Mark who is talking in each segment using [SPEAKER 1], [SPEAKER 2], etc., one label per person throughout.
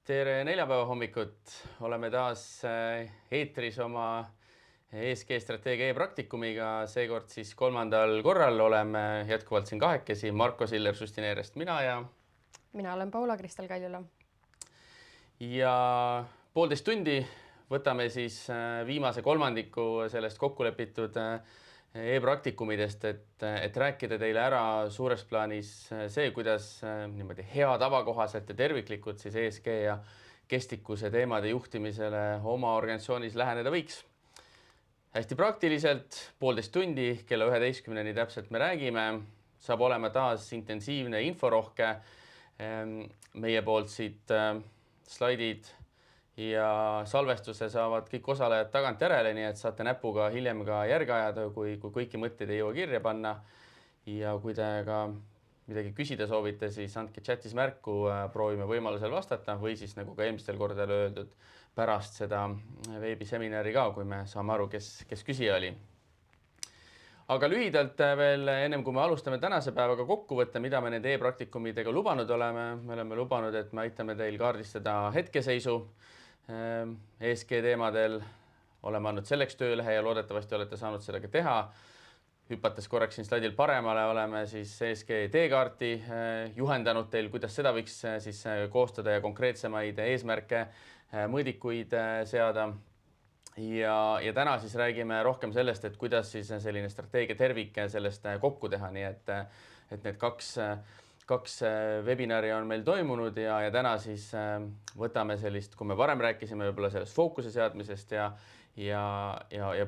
[SPEAKER 1] Tere neljapäeva hommikut! Oleme taas eetris oma ESG strateegia e-praktikumiga. Seekord siis kolmandal korral oleme jätkuvalt siin kahekesi. Marko Siller Sustineerest mina ja
[SPEAKER 2] Mina olen Paula-Kristel Kaljula.
[SPEAKER 1] Ja 1,5 tundi võtame siis viimase kolmandiku sellest kokkulepitud e-praktikumidest, et rääkida teile ära suures plaanis see, kuidas niimoodi hea tava kohaselt ja terviklikult siis ESG ja kestlikkuse teemade juhtimisele oma organisatsioonis läheneda võiks. Hästi praktiliselt 1,5 tundi, kella 11-ni täpselt me räägime. Saab olema taas intensiivne inforohke. Meie poolt siit slaidid ja salvestuse saavad kõik osalejad tagant järele, nii et saate näpuga hiljem ka järge ajada, kui kõiki mõtteid ei jõua kirja panna. Ja kui te ka midagi küsida soovite, siis andke chatis märku, proovime võimalusel vastata või siis nagu ka eelmistel kordadel öeldud pärast seda veebiseminari ka, kui me saame aru, kes küsija oli. Aga lühidalt veel ennem kui me alustame tänase päevaga kokku võtta, mida me nende e-praktikumidega lubanud oleme. Me oleme lubanud, et me aitame teil kaardistada hetkeseisu ESG teemadel. Oleme andnud selleks töölehe ja loodetavasti olete saanud seda ka teha. Hüpates korraks siin slaidil paremale oleme siis ESG teekaarti juhendanud teil, kuidas seda võiks siis koostada ja konkreetsemaid eesmärke, mõõdikuid seada. Ja täna siis räägime rohkem sellest, et kuidas siis selline strateegia tervik sellest kokku teha, nii et need kaks webinari on meil toimunud ja täna siis võtame sellist, kui me varem rääkisime võib-olla sellest fookuse seadmisest ja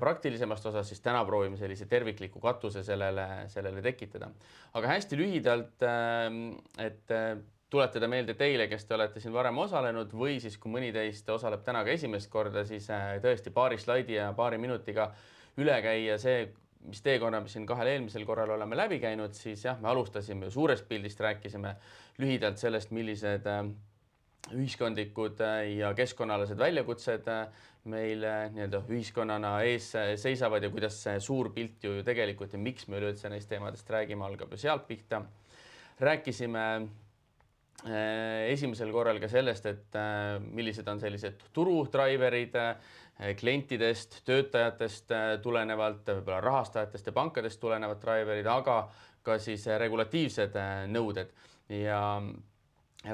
[SPEAKER 1] praktilisemast osas, siis täna proovime sellise tervikliku katuse sellele tekitada. Aga hästi lühidalt, et tuletada meelde teile, kes te olete siin varem osalenud või siis kui mõni teist osaleb täna ka esimest korda, siis tõesti paari slaidi ja paari minutiga üle käia see, mis teekonna me siin kahel eelmisel korral oleme läbi käinud, siis jah, me alustasime suurest pildist, rääkisime lühidalt sellest, millised ühiskondlikud ja keskkonnaalased väljakutsed meil nii-öelda ühiskonnana ees seisavad ja kuidas see suur pilt ju tegelikult ja miks me üleüldse neist teemadest räägime, algab ju sealt pihta. Rääkisime esimesel korral ka sellest, et millised on sellised turudraiverid klientidest, töötajatest tulenevalt, võib-olla rahastajatest ja pankadest tulenevad driverid, aga ka siis regulatiivsed nõuded. Ja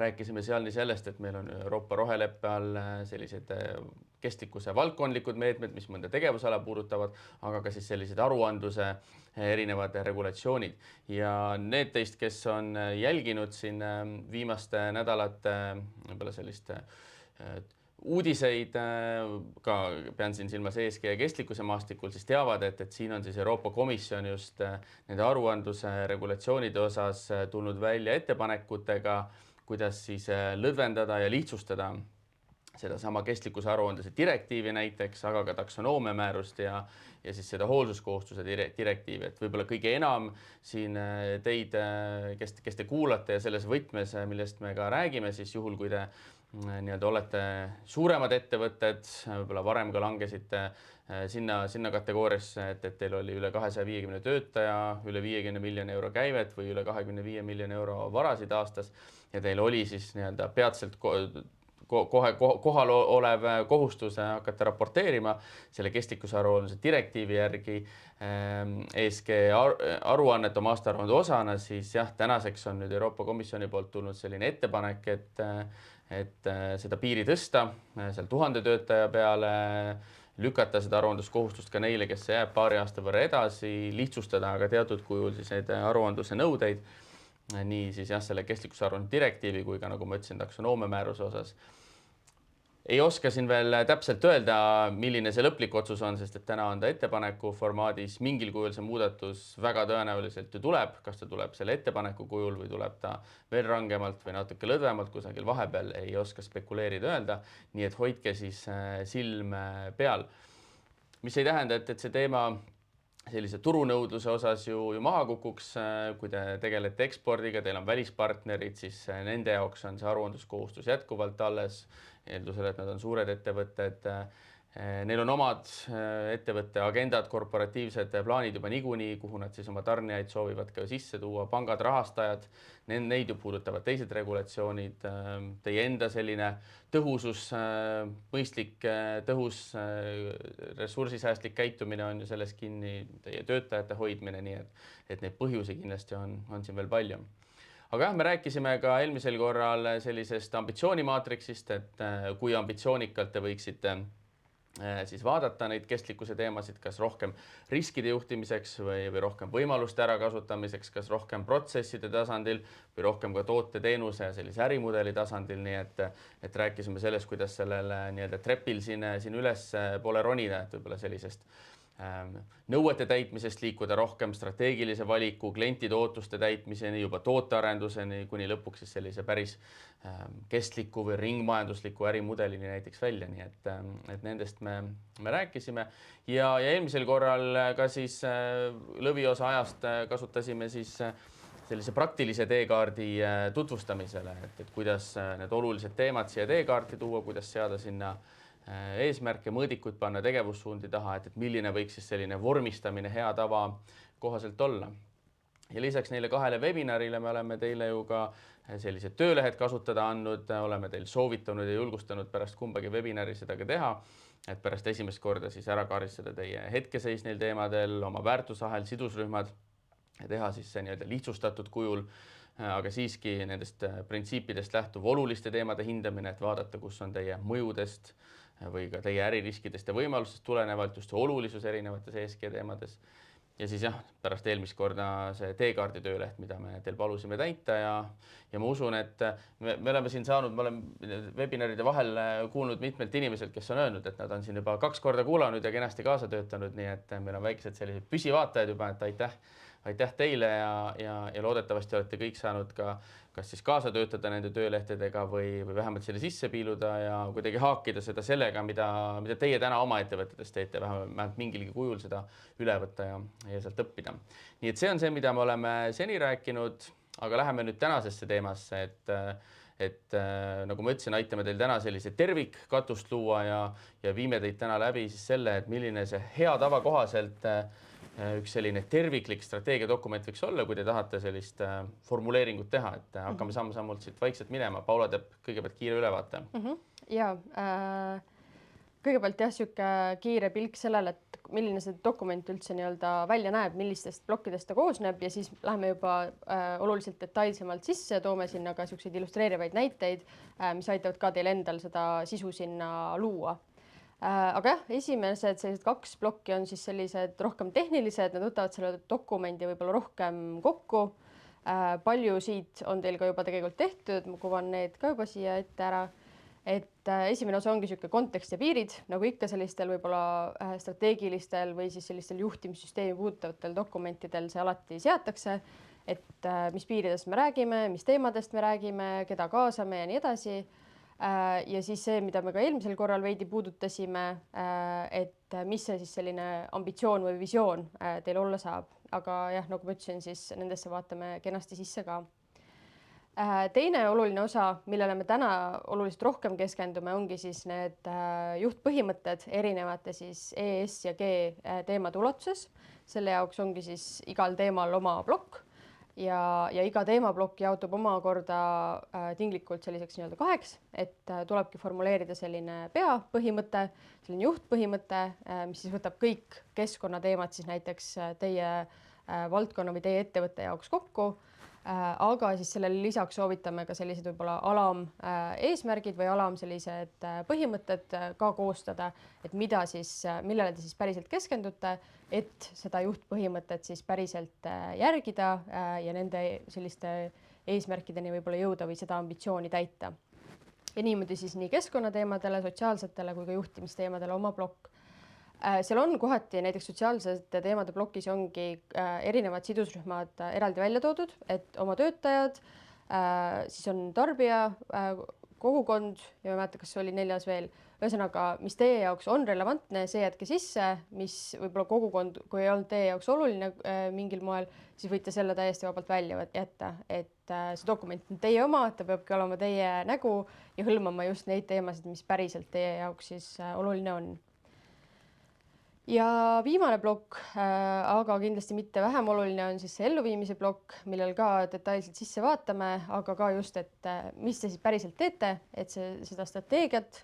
[SPEAKER 1] rääkisime seal nii sellest, et meil on Euroopa roheleppe all sellised kestlikkuse valdkondlikud meetmed, mis mõnda tegevusala puudutavad, aga ka siis sellised aruandluse erinevad regulatsioonid. Ja need teist, kes on jälginud siin viimaste nädalate võib-olla sellist uudiseid, ka pean siin silmas ESG ja kestlikkuse maastikul, siis teavad, et siin on siis Euroopa Komisjon just nende aruandluse regulatsioonide osas tulnud välja ettepanekutega, kuidas siis lõdvendada ja lihtsustada seda sama kestlikkuse aruandluse direktiivi näiteks, aga ka taksonoomia määrust ja siis seda hoolsuskohustuse direktiivi. Et võib-olla kõige enam siin teid, kes te kuulate ja selles võtmes, millest me ka räägime, siis juhul, kui te nii-öelda olete suuremad ettevõtted, võib-olla varem ka langesite sinna kategooriasse, et teil oli üle 250 töötaja, üle 50 miljoni euro käivet või üle 25 miljoni euro varasid aastas ja teil oli siis nii-öelda peatselt kohe kohal olev kohustus hakata raporteerima selle kestlikkuse aruandluse direktiivi järgi ESG aruannet oma aastaaruande osana, siis jah, tänaseks on nüüd Euroopa Komisjoni poolt tulnud selline ettepanek, et seda piiri tõsta seal 1000 töötaja peale, lükata seda aruandluskohustust ka neile, kes jääb paari aasta võrra edasi, lihtsustada aga teatud kujul siis neid aruandluse nõudeid. Nii siis jah, selle kestlikkuse aruandluse direktiivi kui ka nagu ma ütlesin, taksonoomia määruse osas. Ei oska siin veel täpselt öelda, milline see lõplik otsus on, sest et täna on ta ettepaneku formaadis. Mingil kujul see muudatus väga tõenäoliselt ju tuleb, kas ta tuleb selle ettepaneku kujul või tuleb ta veel rangemalt või natuke lõdvemalt kusagil vahepeal, ei oska spekuleerida öelda. Nii et hoidke siis silm peal. Mis ei tähenda, et see teema sellise turunõudluse osas ju maha kukuks, kui te tegelete ekspordiga, teil on välispartnerid, siis nende jaoks on see aruandluskohustus jätkuvalt alles, eeldusel, et nad on suured ettevõtted Neil on omad ettevõtte agendad, korporatiivsed plaanid juba niikuinii, kuhu nad siis oma tarnijaid soovivad ka sisse tuua, pangad, rahastajad, neid ju puudutavad teised regulatsioonid, teie enda selline tõhusus, mõistlik, tõhus, ressursisäästlik käitumine on ju selles kinni, teie töötajate hoidmine, nii et neid põhjusi kindlasti on siin veel palju. Aga jah, me rääkisime ka eelmisel korral sellisest ambitsioonimaatriksist, et kui ambitsioonikalt te võiksite siis vaadata neid kestlikkuse teemasid, kas rohkem riskide juhtimiseks või rohkem võimaluste ärakasutamiseks, kas rohkem protsesside tasandil või rohkem ka toote, teenuse ja sellise ärimudeli tasandil, nii et rääkisime sellest, kuidas sellele nii-öelda trepil siin üles poole ronida, et võib-olla sellisest nõuete täitmisest liikuda rohkem strateegilise valiku, klientide ootuste täitmiseni, juba tootearenduseni, kuni lõpuks siis sellise päris kestliku või ringmajandusliku ärimudelini näiteks välja, nii et nendest me rääkisime ja eelmisel korral ka siis lõviosa ajast kasutasime siis sellise praktilise teekaardi tutvustamisele, et kuidas need olulised teemad siia teekaarti tuua, kuidas seada sinna eesmärke, mõõdikuid panna tegevussuundi taha, et milline võiks siis selline vormistamine hea tava kohaselt olla. Ja lisaks neile 2 webinarile me oleme teile ju ka sellised töölehed kasutada andnud, oleme teil soovitanud ja julgustanud pärast kumbagi webinari seda ka teha, et pärast esimest korda siis ära kaardistada teie hetkeseis neil teemadel, oma väärtusahel, sidusrühmad ja teha siis see nii-öelda lihtsustatud kujul, aga siiski nendest printsiipidest lähtuv oluliste teemade hindamine, et vaadata, kus on teie mõjudest või ka teie äririskidest ja võimalustest tulenevalt just olulisus erinevates ESG teemades. Ja siis jah, pärast eelmist korda see teekaardi tööleht, mida me teil palusime täita ja ma usun, et me oleme siin saanud, ma olen webinaride vahel kuulnud mitmelt inimeselt, kes on öelnud, et nad on siin juba 2 korda kuulanud ja kenasti kaasa töötanud, nii et meil on väiksed sellised püsivaatajad juba, et aitäh teile ja loodetavasti olete kõik saanud ka kas siis kaasa töötada nende töölehtedega või vähemalt selle sisse piiluda ja kuidagi haakida seda sellega, mida teie täna oma ettevõtetes teete, vähemalt mingilgi kujul seda üle võtta ja sealt õppida. Nii et see on see, mida me oleme seni rääkinud, aga läheme nüüd tänasesse teemasse, et nagu ma ütlesin, aitame teil täna sellise tervikkatust luua ja viime teid täna läbi siis selle, et milline see hea tava kohaselt üks selline terviklik strateegiadokument võiks olla, kui te tahate sellist formuleeringut teha, et hakkame samm-sammult siit vaikselt minema. Paula teeb kõigepealt kiire ülevaate.
[SPEAKER 2] Ja kõigepealt jah, sihuke kiire pilk sellele, et milline see dokument üldse nii-öelda välja näeb, millistest plokkidest ta koosneb ja siis läheme juba oluliselt detailsemalt sisse, toome sinna ka siukseid illustreerivaid näiteid, mis aitavad ka teil endal seda sisu sinna luua. Aga jah, esimesed sellised 2 plokki on siis sellised rohkem tehnilised, nad võtavad selle dokumendi võib-olla rohkem kokku. Palju siit on teil ka juba tegelikult tehtud, ma kuvan need ka juba siia ette ära. Et esimene osa ongi sihuke kontekst ja piirid, nagu ikka sellistel võib-olla strateegilistel või siis sellistel juhtimissüsteemi puudutavatel dokumentidel see alati seatakse, et mis piiridest me räägime, mis teemadest me räägime, keda kaasame ja nii edasi. Ja siis see, mida me ka eelmisel korral veidi puudutasime, et mis see siis selline ambitsioon või visioon teil olla saab. Aga jah, nagu ma ütlesin, siis nendesse vaatame kenasti sisse ka. Teine oluline osa, millele me täna oluliselt rohkem keskendume, ongi siis need juhtpõhimõtted erinevate siis ES ja G teemade ulatuses. Selle jaoks ongi siis igal teemal oma plokk. Ja iga teemaplokk jaotub omakorda tinglikult selliseks nii-öelda 2, et tulebki formuleerida selline peapõhimõte, selline juhtpõhimõte, mis siis võtab kõik keskkonnateemad siis näiteks teie valdkonna või teie ettevõtte jaoks kokku. Aga siis sellele lisaks soovitame ka sellised võib-olla alam eesmärgid või alam sellised põhimõtted ka koostada, et millele te siis päriselt keskendute, et seda juhtpõhimõtet siis päriselt järgida ja nende selliste eesmärkideni võib-olla jõuda või seda ambitsiooni täita. Ja niimoodi siis nii keskkonnateemadele, sotsiaalsetele kui ka juhtimisteemadele oma plokk. Seal on kohati näiteks sotsiaalsete teemade plokis ongi erinevad sidusrühmad eraldi välja toodud, et oma töötajad, siis on tarbija, kogukond ja ma ei mäleta, kas oli 4. veel. Ühesõnaga, mis teie jaoks on relevantne, see jätke sisse, mis võib-olla kogukond, kui ei olnud teie jaoks oluline mingil moel, siis võite selle täiesti vabalt välja jätta, et see dokument on teie oma, ta peabki olema teie nägu ja hõlmama just neid teemasid, mis päriselt teie jaoks siis oluline on. ja viimane plokk, aga kindlasti mitte vähem oluline, on siis see elluviimise plokk, millel ka detailselt sisse vaatame, aga ka just, et mis te siis päriselt teete, et seda strateegiat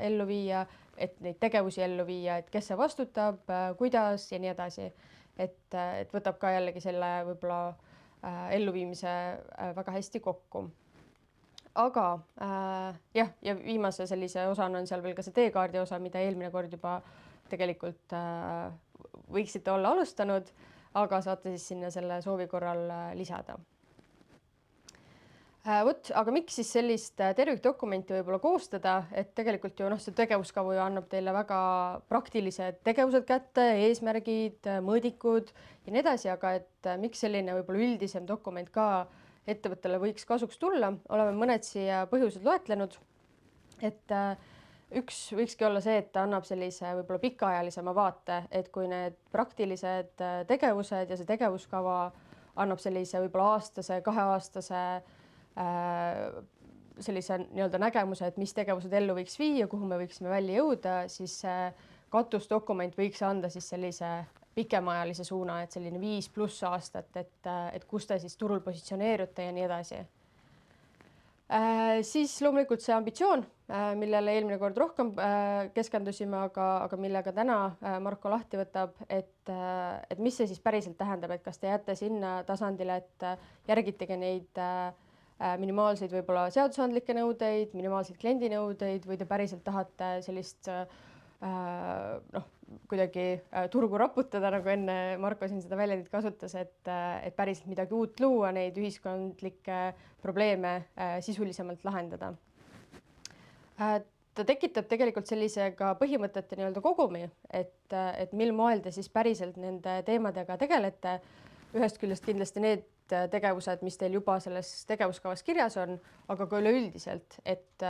[SPEAKER 2] ellu viia, et neid tegevusi ellu viia, et kes see vastutab, kuidas ja nii edasi. Et võtab ka jällegi selle võib-olla elluviimise väga hästi kokku. Aga jah, ja viimase sellise osana on seal veel ka see teekaardi osa, mida eelmine kord juba tegelikult võiksite olla alustanud, aga saate siis sinna selle soovi korral lisada. Vot, aga miks siis sellist tervikdokumenti võib-olla koostada, et tegelikult ju see tegevuskavu ju annab teile väga praktilised tegevused kätte, eesmärgid, mõõdikud ja nii edasi, aga et miks selline võib-olla üldisem dokument ka ettevõttele võiks kasuks tulla, oleme mõned siia põhjused loetlenud, et üks võikski olla see, et ta annab sellise võib-olla pikaajalisema vaate, et kui need praktilised tegevused ja see tegevuskava annab sellise võib-olla aastase, 2-aastase sellise nii-öelda nägemuse, et mis tegevused ellu võiks viia, kuhu me võiksime välja jõuda, siis katusdokument võiks anda siis sellise pikemaajalise suuna, et selline 5+ aastat, et kus te siis turul positsioneerute ja nii edasi. Siis loomulikult see ambitsioon, millele eelmine kord rohkem keskendusime, aga millega täna Marko lahti võtab, et mis see siis päriselt tähendab, et kas te jääte sinna tasandile, et järgitegi neid minimaalseid võib-olla seadusandlikke nõudeid, minimaalseid kliendinõudeid või te päriselt tahate sellist kuidagi turgu raputada, nagu enne Marko siin seda väljendit kasutas, et päriselt midagi uut luua, neid ühiskondlikke probleeme sisulisemalt lahendada. Ta tekitab tegelikult sellise ka põhimõtete nii-öelda kogumi, et mil moel te siis päriselt nende teemadega tegelete. Ühest küljest kindlasti need tegevused, mis teil juba selles tegevuskavas kirjas on, aga ka üleüldiselt, et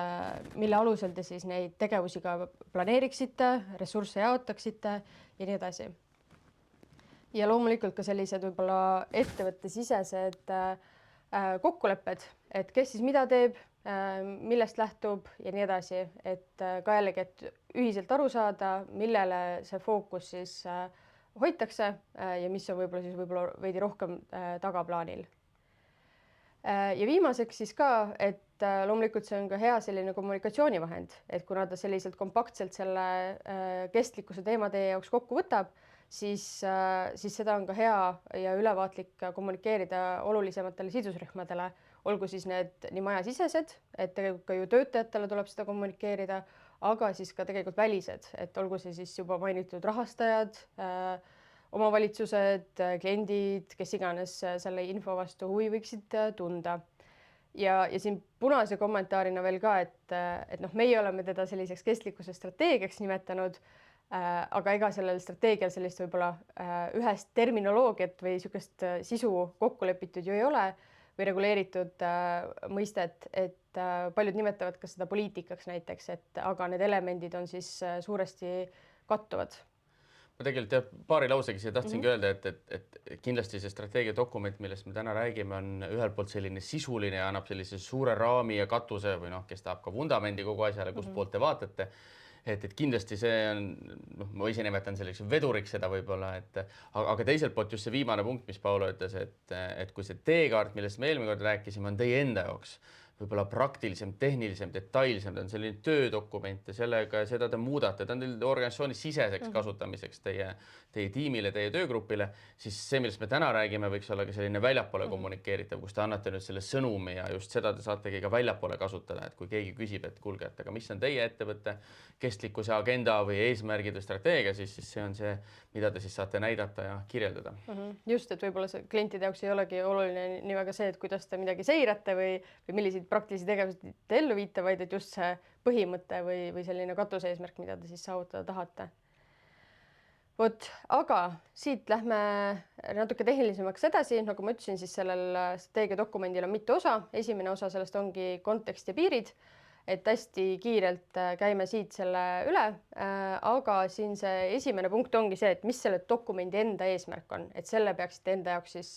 [SPEAKER 2] mille alusel te siis neid tegevusi ka planeeriksite, ressursse jaotaksite ja nii edasi. Ja loomulikult ka sellised võib-olla ettevõttesisesed kokkulepped, et kes siis mida teeb, millest lähtub ja nii edasi, et ka jällegi, et ühiselt aru saada, millele see fookus siis hoitakse ja mis on võib-olla veidi rohkem tagaplaanil. Ja viimaseks siis ka, et loomulikult see on ka hea selline kommunikatsioonivahend, et kuna ta selliselt kompaktselt selle kestlikkuse teema teie jaoks kokku võtab, siis seda on ka hea ja ülevaatlik kommunikeerida olulisematele sidusrühmadele, olgu siis need nii majasisesed, et tegelikult ka ju töötajatele tuleb seda kommunikeerida, aga siis ka tegelikult välised, et olgu see siis juba mainitud rahastajad, omavalitsused, kliendid, kes iganes selle info vastu huvi võiksid tunda. Ja siin punase kommentaarina veel ka, et meie oleme teda selliseks kestlikkuse strateegiaks nimetanud, aga ega sellel strateegial sellist võib-olla ühest terminoloogiat või niisugust sisu kokku lepitud ju ei ole või reguleeritud mõistet, et paljud nimetavad ka seda poliitikaks näiteks, aga need elemendid on siis suuresti kattuvad.
[SPEAKER 1] Ma tegelikult paari lausega siia tahtsingi öelda, et kindlasti see strateegiadokument, millest me täna räägime, on ühelt poolt selline sisuline ja annab sellise suure raami ja katuse või kes tahab ka vundamendi kogu asjale, kust poolt te vaatate. Et kindlasti see on, ma ise nimetan selliseks veduriks seda võib-olla, aga teiselt poolt just see viimane punkt, mis Paulo ütles, et kui see teekaart, millest me eelmine kord rääkisime, on teie enda jaoks võib-olla praktilisem, tehnilisem, detailsem, ta on selline töödokument ja seda te muudate, ta on teil organisatsiooni siseseks kasutamiseks teie tiimile, teie töögrupile, siis see, millest me täna räägime, võiks olla ka selline väljapoole kommunikeeritav, kus te annate nüüd selle sõnumi ja just seda te saategi ka väljapoole kasutada, et kui keegi küsib, et kuulge, et aga mis on teie ettevõtte kestlikkuse agenda või eesmärgid või strateegia, siis see on see, mida te siis saate näidata ja kirjeldada.
[SPEAKER 2] Just, et võib-olla see klientide jaoks ei olegi oluline nii väga see, et kuidas te midagi seirate või milliseid praktilisi tegevusi te ellu viite, vaid et just see põhimõte või selline katuseesmärk, mida te siis saavutada tahate. Vot, aga siit lähme natuke tehnilisemaks edasi, nagu ma ütlesin, siis sellel strateegiadokumendil on mitu osa. Esimene osa sellest ongi kontekst ja piirid, et hästi kiirelt käime siit selle üle, aga siin see esimene punkt ongi see, et mis selle dokumendi enda eesmärk on, et selle peaksite enda jaoks siis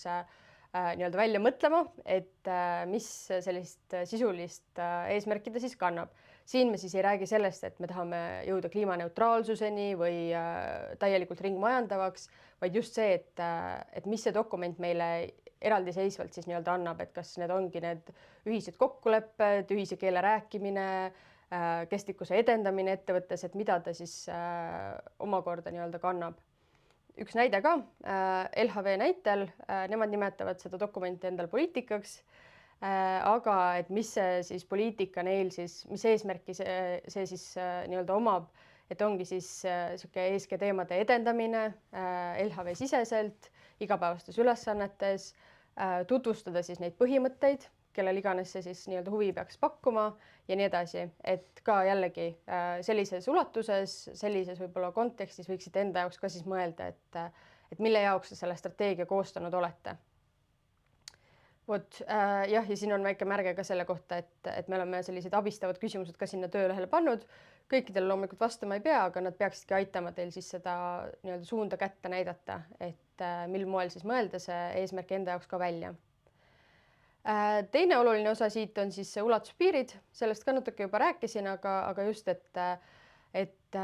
[SPEAKER 2] nii-öelda välja mõtlema, et mis sellist sisulist eesmärki ta siis kannab. Siin me siis ei räägi sellest, et me tahame jõuda kliimaneutraalsuseni või täielikult ringmajandavaks, vaid just see, et mis see dokument meile eraldiseisvalt siis nii-öelda annab, et kas need ongi need ühised kokkulepped, ühise keele rääkimine, kestlikkuse edendamine ettevõttes, et mida ta siis omakorda nii-öelda kannab. Üks näide ka, LHV näitel, nemad nimetavad seda dokumenti endal poliitikaks, aga et mis see siis poliitika neil siis, mis eesmärki see siis nii-öelda omab, et ongi siis niisugune ESG teemade edendamine LHV siseselt, igapäevastes ülesannetes, tutvustada siis neid põhimõtteid, kellel iganes see siis nii-öelda huvi peaks pakkuma ja nii edasi, et ka jällegi sellises ulatuses, sellises võib-olla kontekstis võiksite enda jaoks ka siis mõelda, et mille jaoks te selle strateegia koostanud olete. Vot jah, ja siin on väike märge ka selle kohta, et me oleme sellised abistavad küsimused ka sinna töölehele pannud. Kõikidel loomulikult vastama ei pea, aga nad peaksidki aitama teil siis seda nii-öelda suunda kätte näidata, et mil moel siis mõelda see eesmärk enda jaoks ka välja. Teine oluline osa siit on siis ulatuspiirid, sellest ka natuke juba rääkisin, aga just, et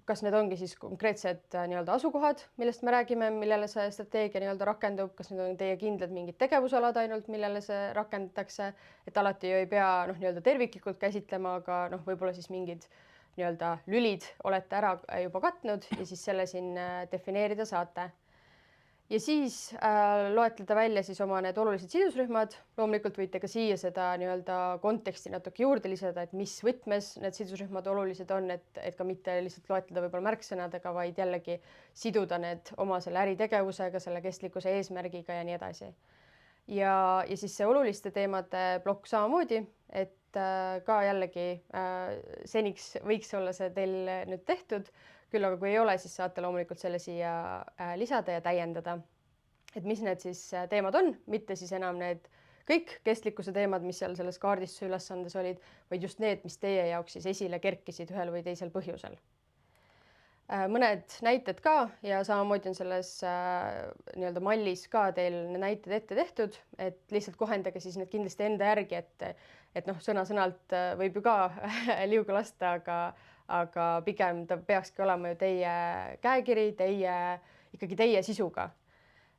[SPEAKER 2] kas need ongi siis konkreetsed nii-öelda asukohad, millest me räägime, millele see strateegia nii-öelda rakendub, kas need on teie kindlad mingid tegevusalad ainult, millele see rakendatakse, et alati ju ei pea nii-öelda terviklikult käsitlema, aga võib-olla siis mingid nii-öelda lülid olete ära juba katnud ja siis selle siin defineerida saate. Ja siis loetleda välja siis oma need olulised sidusrühmad. Loomulikult võite ka siia seda nii-öelda konteksti natuke juurde lisada, et mis võtmes need sidusrühmad olulised on, et ka mitte lihtsalt loetleda võib-olla märksõnadega, vaid jällegi siduda need oma selle äritegevusega, selle kestlikkuse eesmärgiga ja nii edasi. Ja siis see oluliste teemade plokk samamoodi, et ka jällegi seniks võiks olla see teil nüüd tehtud, küll aga kui ei ole, siis saate loomulikult selle siia lisada ja täiendada. Et mis need siis teemad on, mitte siis enam need kõik kestlikkuse teemad, mis seal selles kaardistuse ülesandes olid, vaid just need, mis teie jaoks siis esile kerkisid ühel või teisel põhjusel. Mõned näited ka ja samamoodi on selles nii-öelda mallis ka teil näited ette tehtud, et lihtsalt kohendage siis need kindlasti enda järgi, et sõna-sõnalt võib ju ka liuga lasta, aga pigem ta peakski olema ju teie käekiri, ikkagi teie sisuga.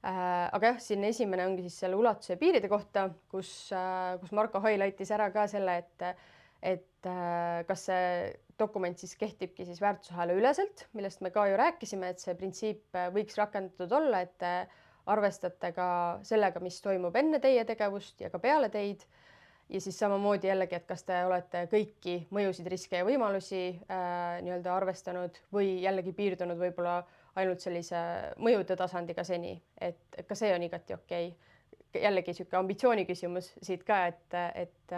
[SPEAKER 2] Aga jah, siin esimene ongi siis selle ulatuse ja piiride kohta, kus Marko highlightis ära ka selle, et kas see dokument siis kehtibki siis väärtusahela üleselt, millest me ka ju rääkisime, et see printsiip võiks rakendatud olla, et arvestate ka sellega, mis toimub enne teie tegevust ja ka peale teid. Ja siis samamoodi jällegi, et kas te olete kõiki mõjusid, riske ja võimalusi nii-öelda arvestanud või jällegi piirdunud võib-olla ainult sellise mõjude tasandiga seni, et ka see on igati okei. Jällegi niisugune ambitsiooni küsimus siit ka, et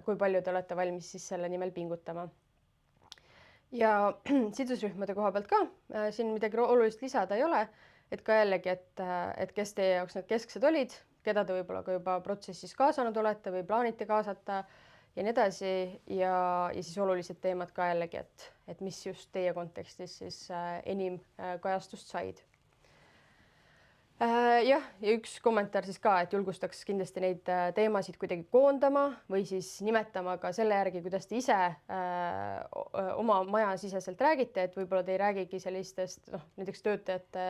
[SPEAKER 2] kui palju te olete valmis siis selle nimel pingutama. Ja sidusrühmade koha pealt ka, siin midagi olulist lisada ei ole, et ka jällegi, et kes teie jaoks need kesksed olid, keda te võib-olla ka juba protsessis kaasanud olete või plaanite kaasata ja nii edasi ja siis olulised teemad ka jällegi, et mis just teie kontekstis siis enim kajastust said. Jah, ja üks kommentaar siis ka, et julgustaks kindlasti neid teemasid kuidagi koondama või siis nimetama ka selle järgi, kuidas te ise oma maja siseselt räägite, et võib-olla te ei räägigi sellistest, näiteks töötajate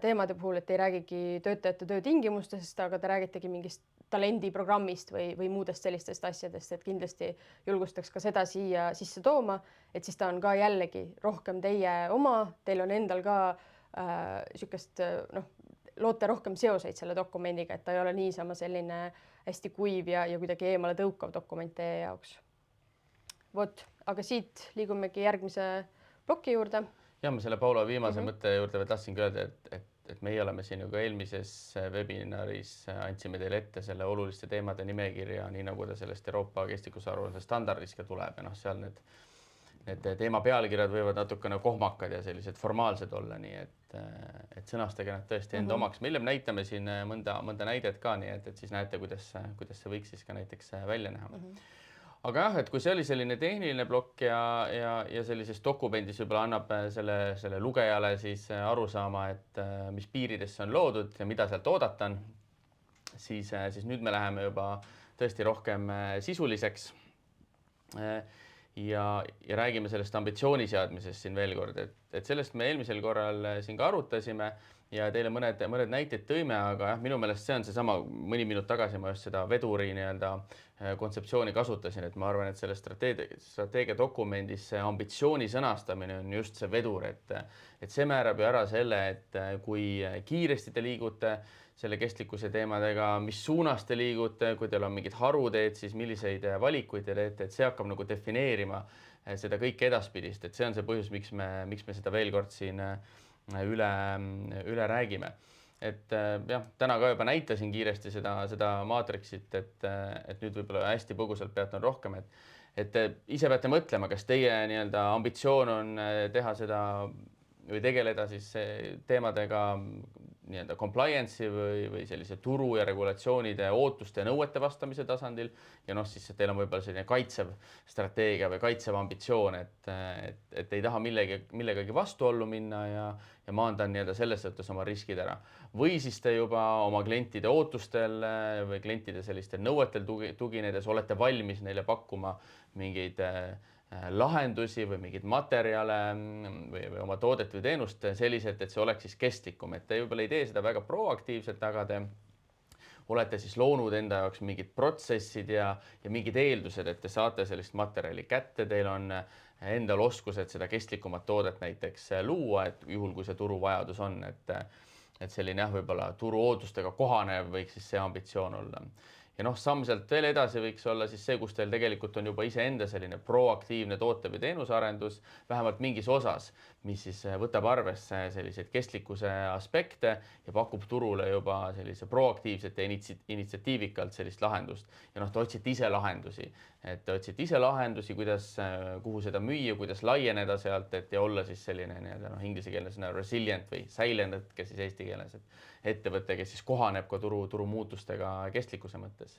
[SPEAKER 2] teemade puhul, et ei räägigi töötajate töötingimustest, aga te räägitegi mingist talendiprogrammist või muudest sellistest asjadest, et kindlasti julgustaks ka seda siia sisse tooma, et siis ta on ka jällegi rohkem teie oma, teil on endal ka niisugust, loote rohkem seoseid selle dokumendiga, et ta ei ole niisama selline hästi kuiv ja kuidagi eemale tõukav dokument teie jaoks. Vot, aga siit liigumegi järgmise ploki juurde.
[SPEAKER 1] Ja ma selle Paula viimase mõtte juurde veel tahtsingi öelda, et meie oleme siin ju ka eelmises webinaris andsime teile ette selle oluliste teemade nimekirja, nii nagu ta sellest Euroopa kestlikkusaruande standardist ka tuleb. Ja seal need teema pealkirjad võivad natukene kohmakad ja sellised formaalsed olla, nii et sõnastage nad tõesti enda omaks. Meile näitame siin mõnda näidet ka, nii et siis näete, kuidas see võiks siis ka näiteks välja näha. Aga jah, et kui see oli selline tehniline plokk ja sellises dokumendis võib-olla annab selle lugejale siis aru saama, et mis piiridesse on loodud ja mida sealt oodata on, siis nüüd me läheme juba tõesti rohkem sisuliseks ja räägime sellest ambitsiooni seadmisest siin veel kord, et sellest me eelmisel korral siin ka arutasime ja teile mõned näiteid tõime, aga jah, minu meelest see on seesama, mõni minut tagasi ma just seda veduri nii-öelda kontseptsiooni kasutasin, et ma arvan, et selle strateegia dokumendis see ambitsiooni sõnastamine on just see vedur, et see määrab ju ära selle, et kui kiiresti te liigute selle kestlikkuse teemadega, mis suunas te liigute, kui teil on mingid haruteed, siis milliseid valikuid te teete, et see hakkab nagu defineerima seda kõike edaspidist, et see on see põhjus, miks me seda veel kord siin üle räägime. Et jah, täna ka juba näitasin kiiresti seda maatriksit, et nüüd võib-olla hästi põgusalt peatun rohkem, et ise peate mõtlema, kas teie nii-öelda ambitsioon on teha seda või tegeleda siis teemadega nii-öelda compliance'i või sellise turu ja regulatsioonide ootuste ja nõuete vastamise tasandil ja noh, siis teil on võib-olla selline kaitsev strateegia või kaitsev ambitsioon, et ei taha millegagi vastuollu minna ja maandan nii-öelda selles suhtes oma riskid ära. Või siis te juba oma klientide ootustel või klientide sellistel nõuetel tuginedes olete valmis neile pakkuma mingeid lahendusi või mingeid materjale või oma toodet või teenust selliselt, et see oleks siis kestlikum, et te võib-olla ei tee seda väga proaktiivselt, aga te olete siis loonud enda jaoks mingid protsessid ja mingid eeldused, et te saate sellist materjali kätte, teil on endal oskused seda kestlikumat toodet näiteks luua, et juhul kui see turuvajadus on, et selline jah, võib-olla turu ootustega kohanev võiks siis see ambitsioon olla. Ja noh, samm sealt veel edasi võiks olla siis see, kus teil tegelikult on juba iseenda selline proaktiivne toote või teenusearendus, vähemalt mingis osas, mis siis võtab arvesse selliseid kestlikkuse aspekte ja pakub turule juba sellise proaktiivsete initsiatiivikalt sellist lahendust. Ja noh, te otsite ise lahendusi, kuidas, kuhu seda müüa, kuidas laieneda sealt, et ja olla siis selline nii-öelda inglise keeles resilient või säilendad, kes siis eesti keeles, ettevõte, kes siis kohaneb ka turu muutustega kestlikkuse mõttes.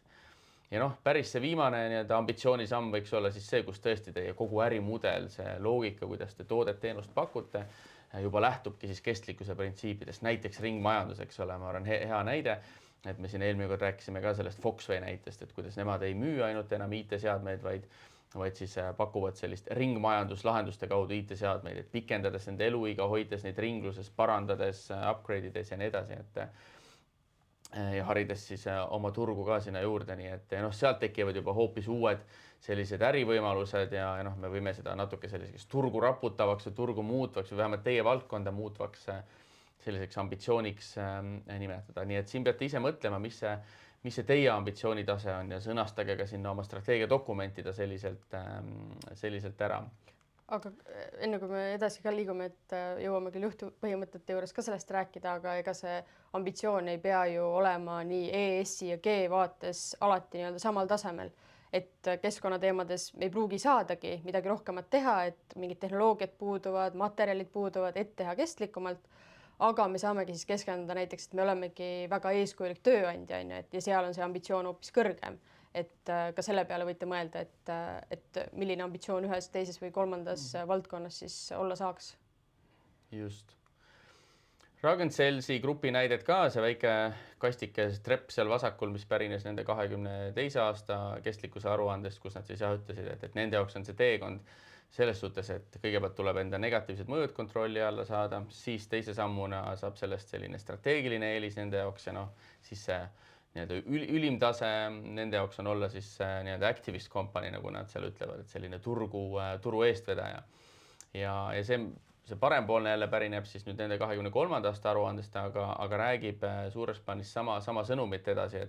[SPEAKER 1] Ja noh, päris see viimane nii-öelda ambitsioonisamm võiks olla siis see, kus tõesti teie kogu ärimudel, see loogika, kuidas te toodet-teenust pakute, juba lähtubki siis kestlikkuse printsiipidest, näiteks ringmajandus, eks ole, ma arvan, hea näide, et me siin eelmine kord rääkisime ka sellest Foxway näitest, et kuidas nemad ei müü ainult enam IT-seadmeid, vaid siis pakuvad sellist ringmajanduslahenduste kaudu IT-seadmeid, et pikendades nende eluiga, hoides neid ringluses, parandades, upgrade ides ja nii edasi, ja harides siis oma turgu ka sinna juurde, nii et noh, sealt tekivad juba hoopis uued sellised ärivõimalused ja noh, me võime seda natuke selliseks turgu raputavaks või turgu muutvaks või vähemalt teie valdkonda muutvaks selliseks ambitsiooniks nimetada. Nii et siin peate ise mõtlema, mis see teie ambitsioonitase on ja sõnastage ka sinna oma strateegiadokumentida selliselt ära.
[SPEAKER 2] Aga enne kui me edasi ka liigume, et jõuame küll juhtpõhimõtete juures ka sellest rääkida, aga ega see ambitsioon ei pea ju olema nii ES-i ja G vaates alati nii-öelda samal tasemel. Et keskkonnateemades me ei pruugi saadagi midagi rohkemat teha, et mingid tehnoloogiad puuduvad, materjalid puuduvad, et teha kestlikumalt. Aga me saamegi siis keskenduda näiteks, et me olemegi väga eeskujulik tööandja, et ja seal on see ambitsioon hoopis kõrgem. Et ka selle peale võite mõelda, et milline ambitsioon ühes, teises või kolmandas valdkonnas siis olla saaks.
[SPEAKER 1] Just. Ragn-Sellsi grupi näidet ka, see väike kastike trepp seal vasakul, mis pärines nende 2022. aasta kestlikkuse aruandest, kus nad siis ütlesid, et nende jaoks on see teekond selles suhtes, et kõigepealt tuleb enda negatiivsed mõjud kontrolli alla saada, siis teise sammuna saab sellest selline strateegiline eelis nende jaoks ja noh, siis see nii-öelda ülim tase nende jaoks on olla siis nii-öelda activist company, nagu nad seal ütlevad, et selline turu eestvedaja. Ja see parempoolne jälle pärineb siis nüüd nende 2023. aasta aruandest, aga räägib suures plaanis sama sõnumit edasi,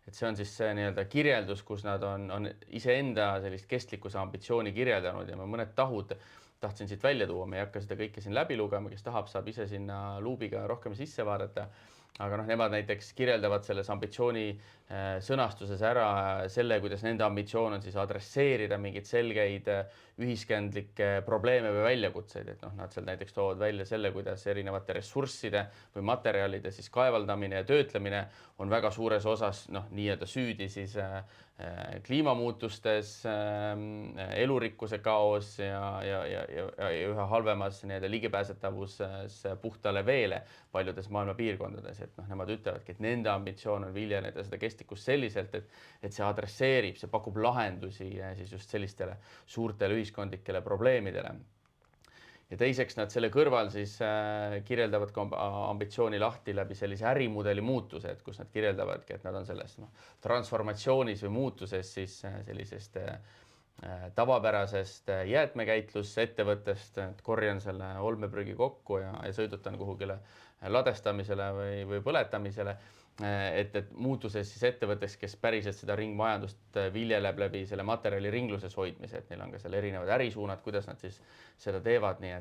[SPEAKER 1] et see on siis see nii-öelda kirjeldus, kus nad on iseenda sellist kestlikkuse ambitsiooni kirjeldanud ja ma mõned tahud tahtsin siit välja tuua, me ei hakka seda kõike siin läbi lugema, kes tahab, saab ise sinna luubiga rohkem sisse vaadata. Aga noh, nemad näiteks kirjeldavad selles ambitsiooni sõnastuses ära selle, kuidas nende ambitsioon on siis adresseerida mingeid selgeid ühiskondlikke probleeme või väljakutseid, et noh, nad seal näiteks toovad välja selle, kuidas erinevate ressursside või materjalide siis kaevaldamine ja töötlemine on väga suures osas noh, nii-öelda süüdi siis kliimamuutustes, elurikkuse kaos ja üha halvemas nii-öelda ligipääsetavuses puhtale veele paljudes maailma piirkondades, et noh, nemad ütlevadki, et nende ambitsioon on viljeleda seda kestlikkust selliselt, et see adresseerib, see pakub lahendusi siis just sellistele suurtele ühiskondlikele probleemidele. Ja teiseks nad selle kõrval siis kirjeldavad ka ambitsiooni lahti läbi sellise ärimudeli muutused, kus nad kirjeldavadki, et nad on selles transformatsioonis või muutuses siis sellisest tavapärasest jäätmekäitlusettevõttest, et korjan selle olmeprügi kokku ja sõidutan kuhugile ladestamisele või põletamisele. Et muutuses siis ettevõtteks, kes päriselt seda ringmajandust viljeleb läbi selle materjali ringluses hoidmise, et neil on ka seal erinevad ärisuunad, kuidas nad siis seda teevad, nii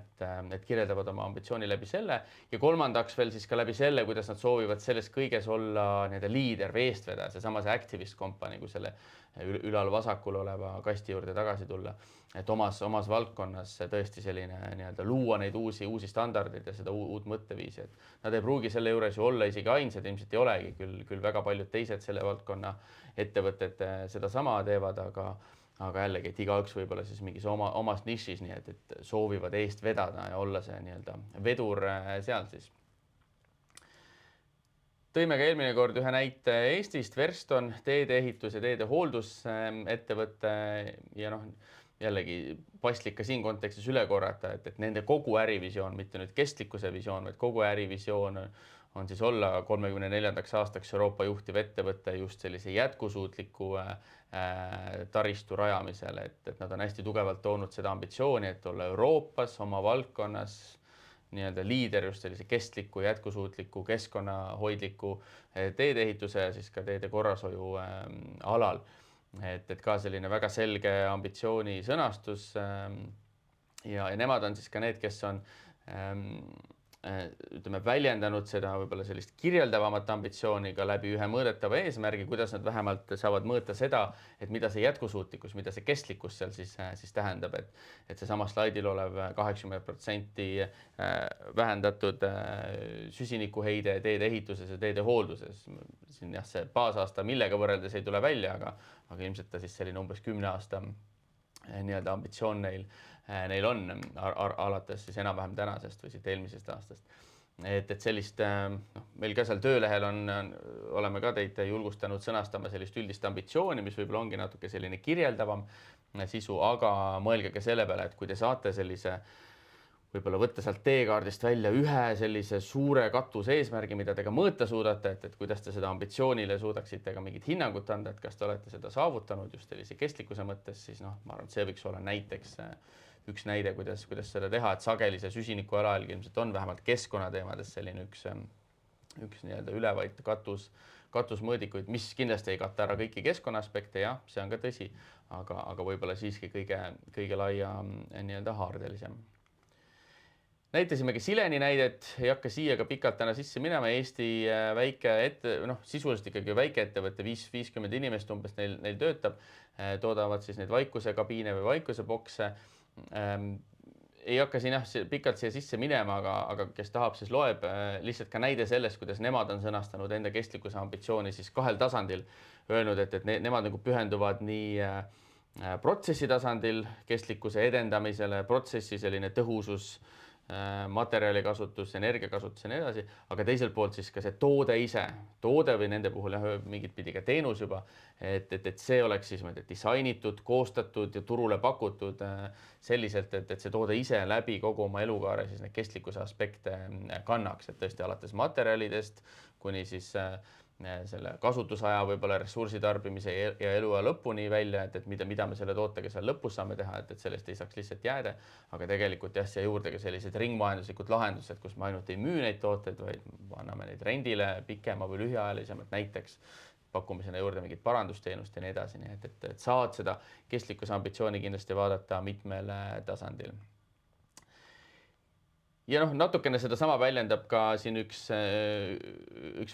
[SPEAKER 1] et kirjeldavad oma ambitsiooni läbi selle. Ja kolmandaks veel siis ka läbi selle, kuidas nad soovivad selles kõiges olla nii-öelda liider või eestvedaja, seesama see activist company, kui selle ülal vasakul oleva kasti juurde tagasi tulla, et omas valdkonnas tõesti selline nii-öelda luua neid uusi standardeid ja seda uut mõtteviisi, et nad ei pruugi selle juures ju olla isegi ainsad, ilmselt ei olegi, küll väga paljud teised selle valdkonna ettevõtted sedasama teevad, aga jällegi, et igaüks võib-olla siis mingis omas nišis, nii et soovivad eest vedada ja olla see nii-öelda vedur seal siis. Tõime ka eelmine kord ühe näite Eestist, Verston, teedeehitus ja teedehooldus-ettevõte ja noh, jällegi paslik ka siin kontekstis üle korrata, et nende kogu ärivisioon, mitte nüüd kestlikkuse visioon, vaid kogu ärivisioon on siis olla 34. aastaks Euroopa juhtiv ettevõte just sellise jätkusuutliku taristu rajamisel, et nad on hästi tugevalt toonud seda ambitsiooni, et olla Euroopas oma valdkonnas nii-öelda liider just sellise kestliku, jätkusuutliku, keskkonnahoidliku teedeehituse ja siis ka teede korrashoiu alal. Et ka selline väga selge ambitsiooni sõnastus ja nemad on siis ka need, kes on ütleme, väljendanud seda võib-olla sellist kirjeldavamat ambitsiooni ka läbi ühe mõõdetava eesmärgi, kuidas nad vähemalt saavad mõõta seda, et mida see jätkusuutlikkus, mida see kestlikkus seal siis tähendab, et seesama slaidil olev 80% vähendatud süsinikuheide teedeehituses ja teedehoolduses. Siin jah, see baasaasta millega võrreldes ei tule välja, aga ilmselt ta siis selline umbes 10 aasta nii-öelda ambitsioon neil on alates siis enam-vähem tänasest või siit eelmisest aastast. Et sellist, meil ka seal töölehel oleme ka teid julgustanud sõnastama sellist üldist ambitsiooni, mis võib-olla ongi natuke selline kirjeldavam sisu, aga mõelge ka selle peale, et kui te saate sellise võib-olla võtta sealt teekaardist välja ühe sellise suure katuse eesmärgi, mida te ka mõõta suudate, et kuidas te seda ambitsioonile suudaksite ka mingit hinnangut anda, et kas te olete seda saavutanud just sellise kestlikkuse mõttes, siis noh, ma arvan, et see võiks olla näiteks üks näide, kuidas seda teha, et sageli see süsiniku alaalgi ilmselt on vähemalt keskkonnateemades selline üks nii-öelda ülevaid katusmõõdikuid, mis kindlasti ei kata ära kõiki keskkonna aspekte, jah, see on ka tõsi, aga võib-olla siiski kõige laia nii-öelda haardelisem. Näitasimegi Sileni näidet, ei hakka siia ka pikalt täna sisse minema, Eesti väike sisuliselt ikkagi väikeettevõtte, 50 inimest umbes neil töötab, toodavad siis neid vaikusekabiine või vaikusebokse. Ei hakka siin pikalt siia sisse minema, aga kes tahab, siis loeb lihtsalt ka näide sellest, kuidas nemad on sõnastanud enda kestlikkuse ambitsiooni siis 2 tasandil, öelnud, et nemad nagu pühenduvad nii protsessi tasandil kestlikkuse edendamisele, protsessi selline tõhusus, materjali kasutus, energiakasutus ja nii edasi, aga teiselt poolt siis ka see toode ise, toode või nende puhul mingit pidi ka teenus juba, et see oleks siis disainitud, koostatud ja turule pakutud selliselt, et see toode ise läbi kogu oma elukaare siis neid kestlikkuse aspekte kannaks, et tõesti alates materjalidest kuni siis selle kasutusaja võib-olla ressursi tarbimise ja eluaja lõpuni välja, et mida me selle tootega seal lõpus saame teha, et sellest ei saaks lihtsalt jääda, aga tegelikult jah, siia juurde ka sellised ringmajanduslikud lahendused, kus me ainult ei müü neid tooteid, vaid anname neid rendile pikema või lühiajalisemalt, näiteks pakume sinna juurde mingit parandusteenust ja nii edasi, nii et saad seda kestlikkuse ambitsiooni kindlasti vaadata mitmel tasandil. ja noh, natukene seda sama väljendab ka siin üks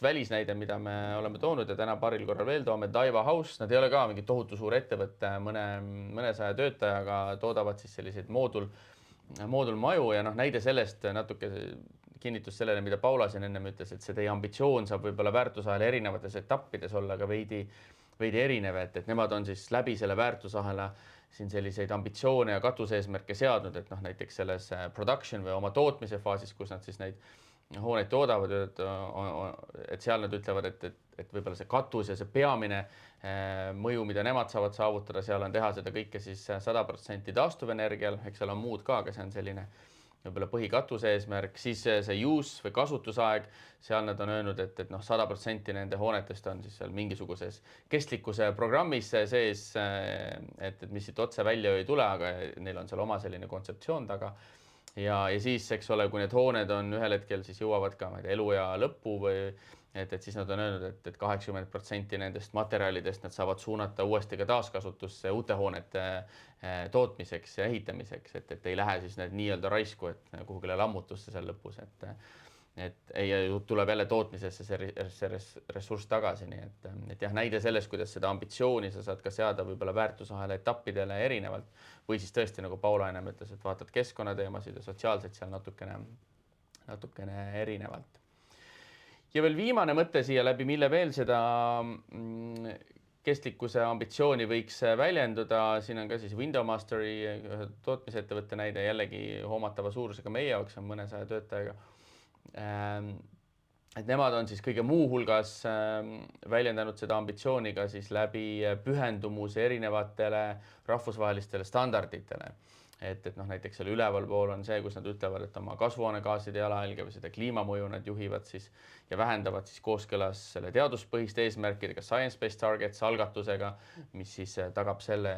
[SPEAKER 1] välisnäide, mida me oleme toonud ja täna paaril korral veel toome, Daiwa House, nad ei ole ka mingi tohutu suur ettevõte, mõnesaja töötajaga, toodavad siis selliseid moodulmaju ja noh, näide sellest natuke kinnitus sellele, mida Paula siin ennem ütles, et see teie ambitsioon saab võib-olla väärtusahela erinevates etappides olla ka veidi erinev, et nemad on siis läbi selle väärtusahela siin selliseid ambitsioone ja katuseesmärke seadnud, et noh, näiteks selles production või oma tootmise faasis, kus nad siis neid hooneid toodavad, et seal nad ütlevad, et võib-olla see katus ja see peamine mõju, mida nemad saavad saavutada, seal on teha seda kõike siis 100% taastuvenergial, eks seal on muud ka, aga see on selline võib-olla põhikatuse eesmärk, siis see use või kasutusaeg, seal nad on öelnud, et noh, 100% nende hoonetest on siis seal mingisuguses kestlikkuse programmis sees, et mis siit otse välja ei tule, aga neil on seal oma selline kontseptsioon taga. Ja siis, eks ole, kui need hooned on ühel hetkel, siis jõuavad ka eluea lõppu või et siis nad on öelnud, et 80% nendest materjalidest nad saavad suunata uuesti ka taaskasutusse uute hoonete tootmiseks ja ehitamiseks, et ei lähe siis need nii-öelda raisku, et kuhugile lammutusse seal lõpus, et ei tuleb jälle tootmisesse see ressurss tagasi, nii et jah, näide sellest, kuidas seda ambitsiooni sa saad ka seada võib-olla väärtusahela etappidele erinevalt või siis tõesti, nagu Paula ennem ütles, et vaatad keskkonnateemasid ja sotsiaalseid seal natukene erinevalt. Ja veel viimane mõte siia läbi, mille veel seda kestlikkuse ambitsiooni võiks väljenduda. Siin on ka siis Windowmasteri tootmisettevõtte näide, jällegi hoomatava suurusega meie jaoks on mõnesaja töötajaga. Et nemad on siis kõige muu hulgas väljendanud seda ambitsiooniga siis läbi pühendumuse erinevatele rahvusvahelistele standarditele. Et noh, näiteks seal üleval pool on see, kus nad ütlevad, et oma kasvuhoonegaaside jalajälge või seda kliimamõju nad juhivad siis ja vähendavad siis kooskõlas selle teaduspõhiste eesmärkidega, Science-Based Targets algatusega, mis siis tagab selle,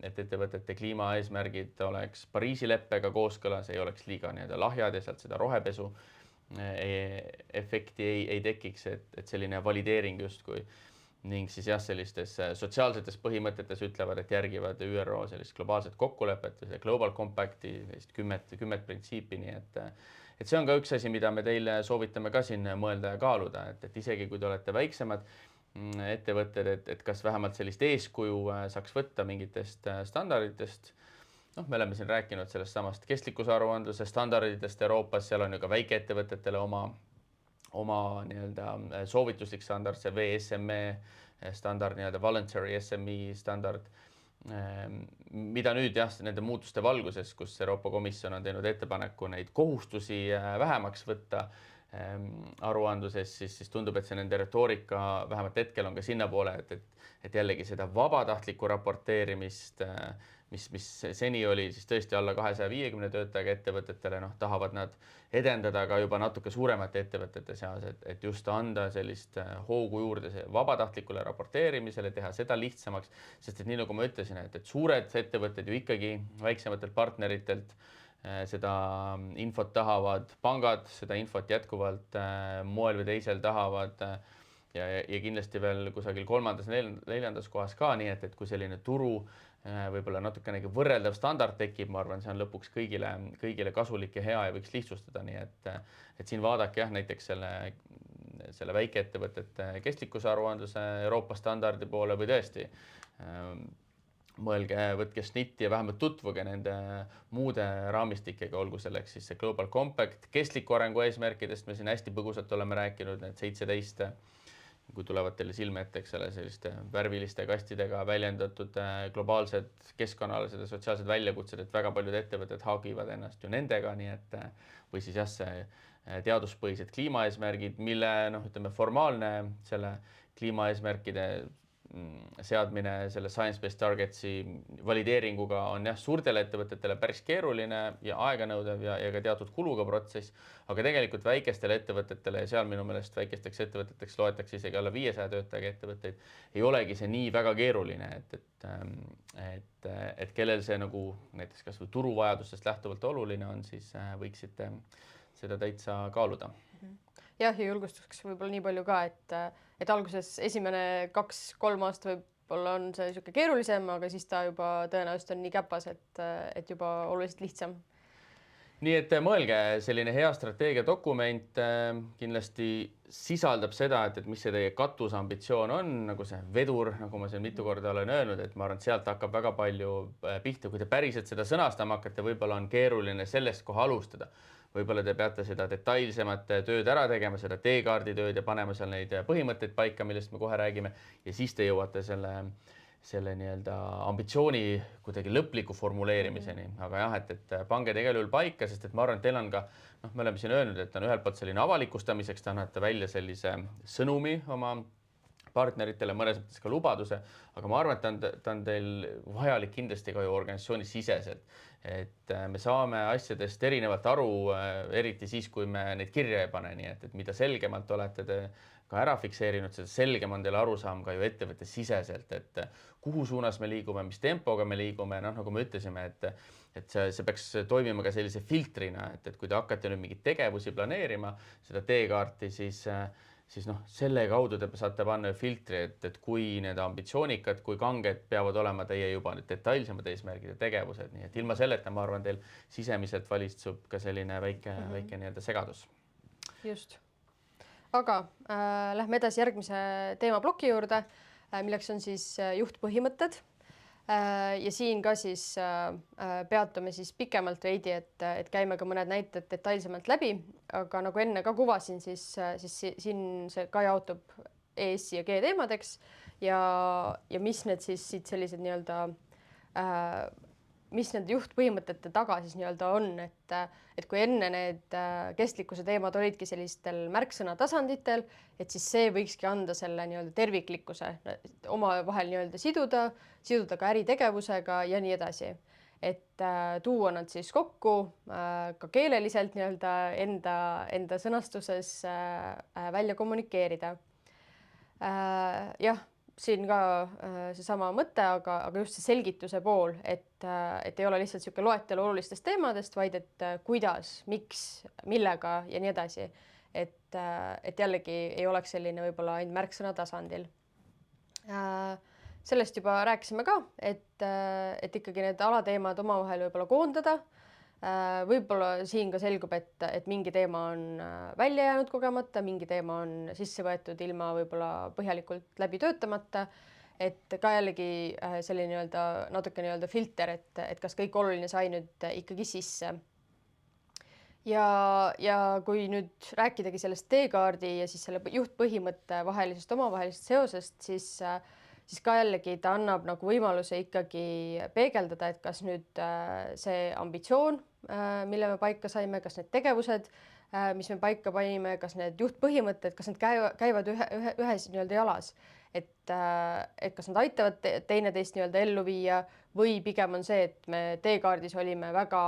[SPEAKER 1] et ettevõtete kliimaeesmärgid oleks Pariisi leppega kooskõlas, ei oleks liiga nii-öelda lahjad ja sealt seda rohepesu efekti ei tekiks, et selline valideering justkui. Ning siis jah, sellistes sotsiaalsetes põhimõtetes ütlevad, et järgivad ÜRO sellist globaalset kokkulepet, Global Compacti, 10 printsiipi, nii et see on ka üks asi, mida me teile soovitame ka siin mõelda ja kaaluda, et isegi kui te olete väiksemad ettevõtted, et kas vähemalt sellist eeskuju saaks võtta mingitest standarditest. Noh, me oleme siin rääkinud sellest samast kestlikkusaruandluse standarditest Euroopas, seal on ju ka väikeettevõtetele oma nii-öelda soovituslik standard, see VSME standard, nii-öelda voluntary SME standard, mida nüüd jah, nende muutuste valguses, kus Euroopa Komisjon on teinud ettepaneku neid kohustusi vähemaks võtta aruandluses, siis tundub, et see nende retoorika vähemalt hetkel on ka sinna poole, et jällegi seda vabatahtlikku raporteerimist, mis seni oli siis tõesti alla 250 töötajaga ettevõtetele, noh, tahavad nad edendada ka juba natuke suuremate ettevõtete seas, et just anda sellist hoogu juurde vabatahtlikule raporteerimisele, teha seda lihtsamaks, sest et nii nagu ma ütlesin, et suured ettevõtted ju ikkagi väiksematelt partneritelt seda infot tahavad, pangad seda infot jätkuvalt moel või teisel tahavad ja kindlasti veel kusagil kolmandas, neljandas kohas ka, nii et kui selline turu võib-olla natukenegi võrreldav standard tekib, ma arvan, see on lõpuks kõigile kasulik ja hea ja võiks lihtsustada, nii et siin vaadake jah, näiteks selle väikeettevõtete kestlikkusaruandluse Euroopa standardi poole või tõesti mõelge, võtke snitti ja vähemalt tutvuge nende muude raamistikega, olgu selleks siis see Global Compact, kestliku arengu eesmärkidest me siin hästi põgusalt oleme rääkinud, need 17, kui tulevad teile silme ette, eks ole, selliste värviliste kastidega väljendatud globaalsed keskkonnalised ja sotsiaalsed väljakutsed, et väga paljud ettevõtted haagivad ennast ju nendega, nii et või siis jah, see teaduspõhised kliimaeesmärgid, mille noh, ütleme formaalne selle kliimaeesmärkide seadmine selle Science-Based Targetsi valideeringuga on jah, suurtele ettevõtetele päris keeruline ja aeganõudev ja ka teatud kuluga protsess, aga tegelikult väikestele ettevõtetele ja seal minu meelest väikesteks ettevõteteks loetakse isegi alla 500 töötajaga ettevõtteid, ei olegi see nii väga keeruline, et kellel see nagu näiteks kas või turuvajadustest lähtuvalt oluline on, siis võiksite seda täitsa kaaluda.
[SPEAKER 2] Jah, ja julgustuseks võib-olla nii palju ka, et alguses esimene 2-3 aasta võib-olla on see niisugune keerulisem, aga siis ta juba tõenäoliselt on nii käpas, et juba oluliselt lihtsam.
[SPEAKER 1] nii et mõelge, selline hea strateegiadokument kindlasti sisaldab seda, et mis see teie katusambitsioon on, nagu see vedur, nagu ma siin mitu korda olen öelnud, et ma arvan, et sealt hakkab väga palju pihta, kui te päriselt seda sõnastama hakkate, võib-olla on keeruline sellest kohe alustada. Võib-olla te peate seda detailsemat tööd ära tegema, seda teekaardi tööd ja panema seal neid põhimõtteid paika, millest me kohe räägime ja siis te jõuate selle nii-öelda ambitsiooni kuidagi lõpliku formuleerimiseni, aga jah, et pange igal juhul paika, sest et ma arvan, et teil on ka, me oleme siin öelnud, et on ühelt poolt selline avalikustamiseks, te annate välja sellise sõnumi oma partneritele, mõnes mõttes ka lubaduse, aga ma arvan, et ta on teil vajalik kindlasti ka ju organisatsiooni siseselt, et me saame asjadest erinevalt aru, eriti siis, kui me neid kirja ei pane, nii et mida selgemalt olete te ka ära fikseerinud, seda selgem on teil arusaam ka ju ettevõtte siseselt, et kuhu suunas me liigume, mis tempoga me liigume, nagu me ütlesime, et see peaks toimima ka sellise filtrina, et kui te hakkate nüüd mingeid tegevusi planeerima, seda teekaarti, siis selle kaudu te saate panna filtri, et kui need ambitsioonikad, kui kanged peavad olema teie juba need detailsemad eesmärgid ja tegevused, nii et ilma selleta, ma arvan, teil sisemiselt valitseb ka selline väike nii-öelda segadus.
[SPEAKER 2] Just. Aga lähme edasi järgmise teemaploki juurde, milleks on siis juhtpõhimõtted. Ja siin ka siis peatume siis pikemalt veidi, et käime ka mõned näited detailsemalt läbi, aga nagu enne ka kuvasin, siis siin see ka jaotub ES ja G teemadeks ja mis need siis siit sellised nii-öelda mis need juhtpõhimõtete taga siis nii-öelda on, et kui enne need kestlikkuse teemad olidki sellistel märksõna tasanditel, et siis see võikski anda selle nii-öelda terviklikkuse omavahel nii-öelda siduda ka äritegevusega ja nii edasi. Et tuua nad siis kokku ka keeleliselt nii-öelda enda sõnastuses välja kommunikeerida. Jah, siin ka seesama mõte, aga just see selgituse pool, et ei ole lihtsalt niisugune loetelu olulistest teemadest, vaid et kuidas, miks, millega ja nii edasi. Et jällegi ei oleks selline võib-olla ainult märksõna tasandil. Sellest juba rääkisime ka, et ikkagi need alateemad omavahel võib-olla koondada. Võib-olla siin ka selgub, et mingi teema on välja jäänud kogemata, mingi teema on sisse võetud ilma võib-olla põhjalikult läbi töötamata, et ka jällegi selline nii-öelda natuke nii-öelda filter, et kas kõik oluline sai nüüd ikkagi sisse. Ja kui nüüd rääkidagi sellest teekaardi ja siis selle juhtpõhimõtte omavahelisest seosest, siis ka jällegi ta annab nagu võimaluse ikkagi peegeldada, et kas nüüd see ambitsioon, mille me paika saime, kas need tegevused, mis me paika panime, kas need juhtpõhimõtted, kas need käivad ühes nii-öelda jalas, et kas nad aitavad teineteist nii-öelda ellu viia või pigem on see, et me teekaardis olime väga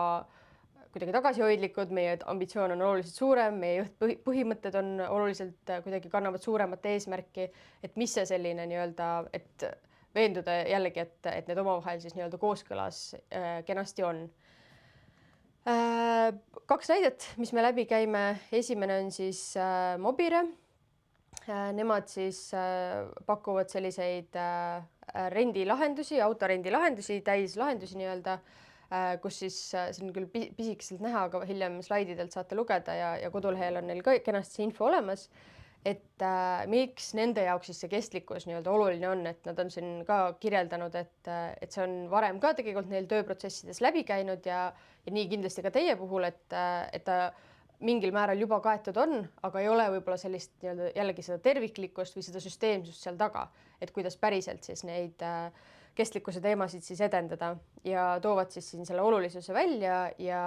[SPEAKER 2] kuidagi tagasihoidlikud, meie ambitsioon on oluliselt suurem, meie juhtpõhimõtted on oluliselt kuidagi kannavad suuremat eesmärki, et mis see selline nii-öelda, et veenduda jällegi, et need omavahel siis nii-öelda kooskõlas kenasti on. 2 näidet, mis me läbi käime. Esimene on siis Mobire. Nemad siis pakuvad selliseid rendilahendusi, autorendilahendusi, täislahendusi nii-öelda, kus siis see on küll pisikeselt näha, aga hiljem slaididelt saate lugeda ja kodulehel on neil ka kenasti see info olemas, et miks nende jaoks siis see kestlikkus nii-öelda oluline on, et nad on siin ka kirjeldanud, et see on varem ka tegelikult neil tööprotsessides läbi käinud ja nii kindlasti ka teie puhul, et ta mingil määral juba kaetud on, aga ei ole võib-olla sellist nii-öelda jällegi seda terviklikkust või seda süsteemsust seal taga, et kuidas päriselt siis neid kestlikkuse teemasid siis edendada ja toovad siis siin selle olulisuse välja ja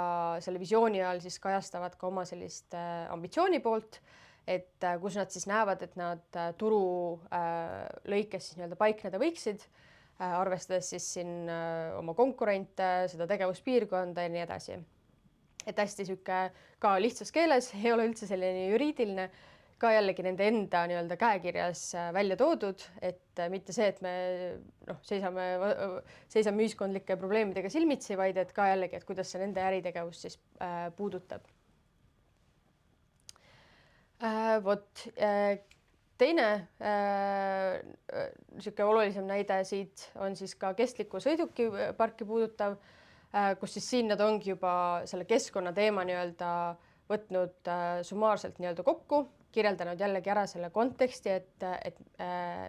[SPEAKER 2] selle visiooni all siis kajastavad ka oma sellist ambitsiooni poolt, et kus nad siis näevad, et nad turu lõikes siis nii-öelda paikneda võiksid, arvestades siis siin oma konkurente, seda tegevuspiirkonda ja nii edasi. Et hästi sihuke ka lihtsas keeles, ei ole üldse selline juriidiline, ka jällegi nende enda nii-öelda käekirjas välja toodud, et mitte see, et me seisame ühiskondlike probleemidega silmitsi, vaid et ka jällegi, et kuidas see nende äritegevust siis puudutab. Teine niisugune olulisem näide siit on siis ka kestliku sõidukiparki puudutav. kus siis siin nad ongi juba selle keskkonnateema nii-öelda võtnud summaarselt nii-öelda kokku, kirjeldanud jällegi ära selle konteksti, et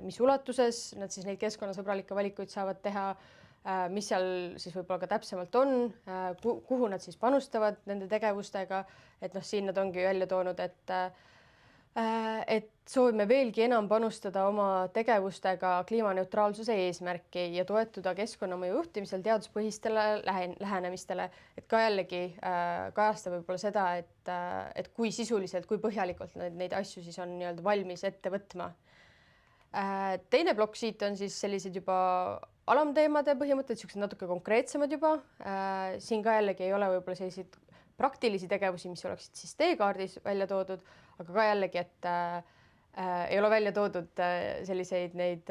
[SPEAKER 2] mis ulatuses nad siis neid keskkonnasõbralikke valikuid saavad teha, mis seal siis võib-olla ka täpsemalt on, kuhu nad siis panustavad nende tegevustega, et noh, siin nad ongi välja toonud, et soovime veelgi enam panustada oma tegevustega kliimaneutraalsuse eesmärki ja toetuda keskkonnamõju juhtimisel teaduspõhistele lähenemistele, et ka jällegi kajastab võib-olla seda, et kui sisuliselt, kui põhjalikult neid asju siis on nii-öelda valmis ette võtma. Teine plokk siit on siis sellised juba alamteemade põhimõtted, niisugused natuke konkreetsemad juba. Siin ka jällegi ei ole võib-olla selliseid praktilisi tegevusi, mis oleksid siis teekaardis välja toodud, aga ka jällegi, et ei ole välja toodud selliseid neid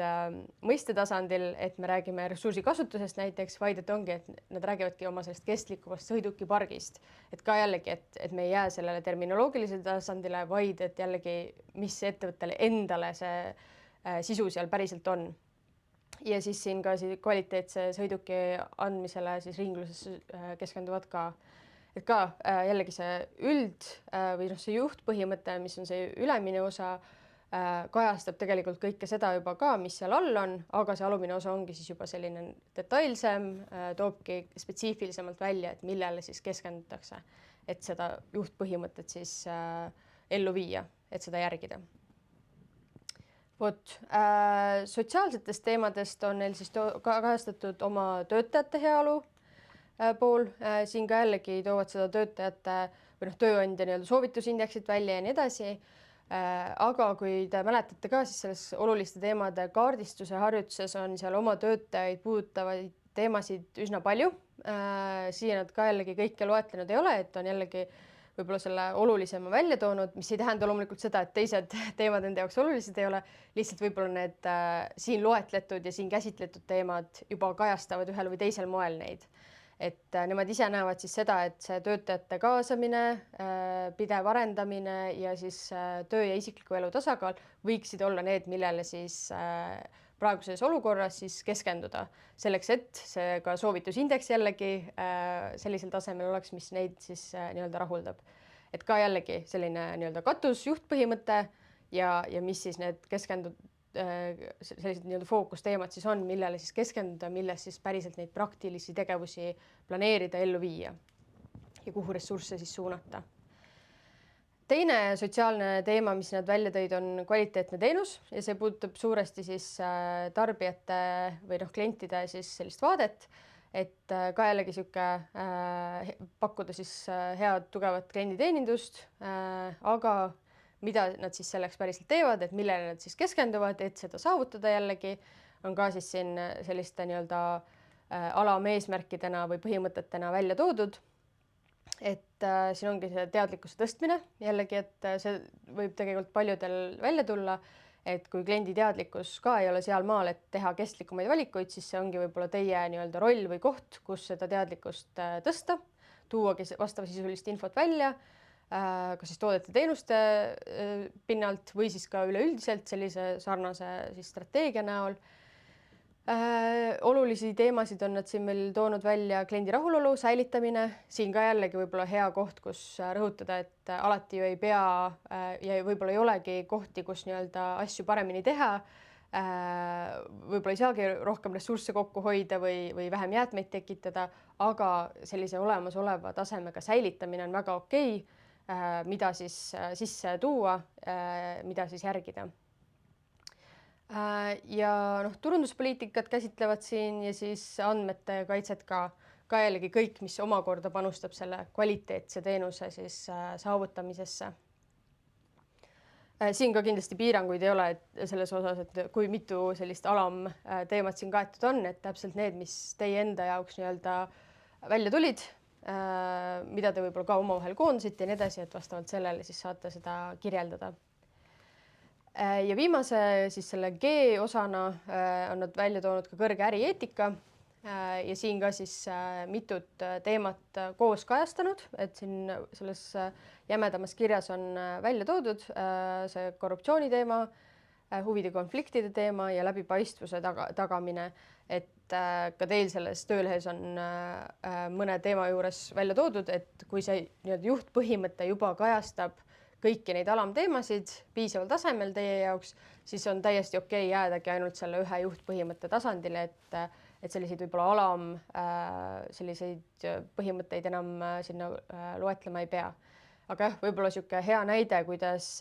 [SPEAKER 2] mõiste tasandil, et me räägime ressursi kasutusest näiteks, vaid et ongi, et nad räägivadki oma sellest kestlikust sõidukipargist. Et ka jällegi, et me ei jää sellele terminoloogilisele tasandile, vaid et jällegi, mis ettevõttele endale see sisu seal päriselt on. Ja siis siin ka kvaliteetse sõiduki andmisele siis ringlusesse keskenduvad ka. Et ka jällegi see üld või noh, see juhtpõhimõte, mis on see ülemine osa, kajastab tegelikult kõike seda juba ka, mis seal all on, aga see alumine osa ongi siis juba selline detailsem, toobki spetsiifilisemalt välja, et millele siis keskendutakse, et seda juhtpõhimõtet siis ellu viia, et seda järgida. Vot, sotsiaalsetest teemadest on neil siis kajastatud oma töötajate heaolu pool. Siin ka jällegi toovad seda töötajate või noh, tööandja nii-öelda soovitusindeksit välja ja nii edasi. Aga kui te mäletate ka, siis selles oluliste teemade kaardistuse harjutuses on seal oma töötajaid puudutavaid teemasid üsna palju. Siia nad ka jällegi kõike loetlenud ei ole, et on jällegi võib-olla selle olulisema välja toonud, mis ei tähenda loomulikult seda, et teised teemad nende jaoks olulised ei ole, lihtsalt võib-olla need siin loetletud ja siin käsitletud teemad juba kajastavad ühel või teisel moel neid. Et nemad ise näevad siis seda, et see töötajate kaasamine, pidev arendamine ja siis töö ja isikliku elu tasakaal võiksid olla need, millele siis praeguses olukorras siis keskenduda selleks, et see ka soovitusindeks jällegi sellisel tasemel oleks, mis neid siis nii-öelda rahuldab. Et ka jällegi selline nii-öelda katus juhtpõhimõte ja mis siis need sellised nii-öelda fookusteemad siis on, millele siis keskenduda, milles siis päriselt neid praktilisi tegevusi planeerida, ellu viia ja kuhu ressursse siis suunata. Teine sotsiaalne teema, mis nad välja tõid, on kvaliteetne teenus ja see puudutab suuresti siis tarbijate või noh, klientide siis sellist vaadet, et ka jällegi pakkuda siis head, tugevat klienditeenindust, aga mida nad siis selleks päriselt teevad, et millele nad siis keskenduvad, et seda saavutada jällegi, on ka siis siin selliste nii-öelda alameesmärkidena või põhimõtetena välja toodud. Et siin ongi see teadlikkuse tõstmine jällegi, et see võib tegelikult paljudel välja tulla, et kui kliendi teadlikkus ka ei ole seal maal, et teha kestlikumaid valikuid, siis see ongi võib-olla teie nii-öelda roll või koht, kus seda teadlikkust tõsta, tuuagi vastavasisulist infot välja, kas siis toodete teenuste pinnalt või siis ka üleüldiselt sellise sarnase siis strateegia näol. Olulisi teemasid on nad siin meil toonud välja kliendi rahulolu säilitamine. Siin ka jällegi võib-olla hea koht, kus rõhutada, et alati ju ei pea ja võib-olla ei olegi kohti, kus nii-öelda asju paremini teha. Võib-olla ei saagi rohkem ressursse kokku hoida või vähem jäätmeid tekitada, aga sellise olemasoleva tasemega säilitamine on väga okei, mida siis sisse tuua, mida siis järgida. Ja noh, turunduspoliitikat käsitlevad siin ja siis andmete kaitset ka jällegi kõik, mis omakorda panustab selle kvaliteetse teenuse siis saavutamisesse. Siin ka kindlasti piiranguid ei ole selles osas, et kui mitu sellist alamteemat siin kaetud on, et täpselt need, mis teie enda jaoks nii-öelda välja tulid, mida te võib-olla ka omavahel koondasite ja nii edasi, et vastavalt sellele siis saate seda kirjeldada. Ja viimase siis selle G osana on nad välja toonud ka kõrge ärieetika ja siin ka siis mitut teemat koos kajastanud, et siin selles jämedamas kirjas on välja toodud see korruptsiooni teema, huvide konfliktide teema ja läbipaistvuse tagamine, et et ka teil selles töölehes on mõne teema juures välja toodud, et kui see nii-öelda juhtpõhimõte juba kajastab kõiki neid alamteemasid piisaval tasemel teie jaoks, siis on täiesti okei jäädagi ainult selle ühe juhtpõhimõtte tasandile, et selliseid võib-olla selliseid põhimõtteid enam sinna loetlema ei pea. Aga jah, võib-olla niisugune hea näide, kuidas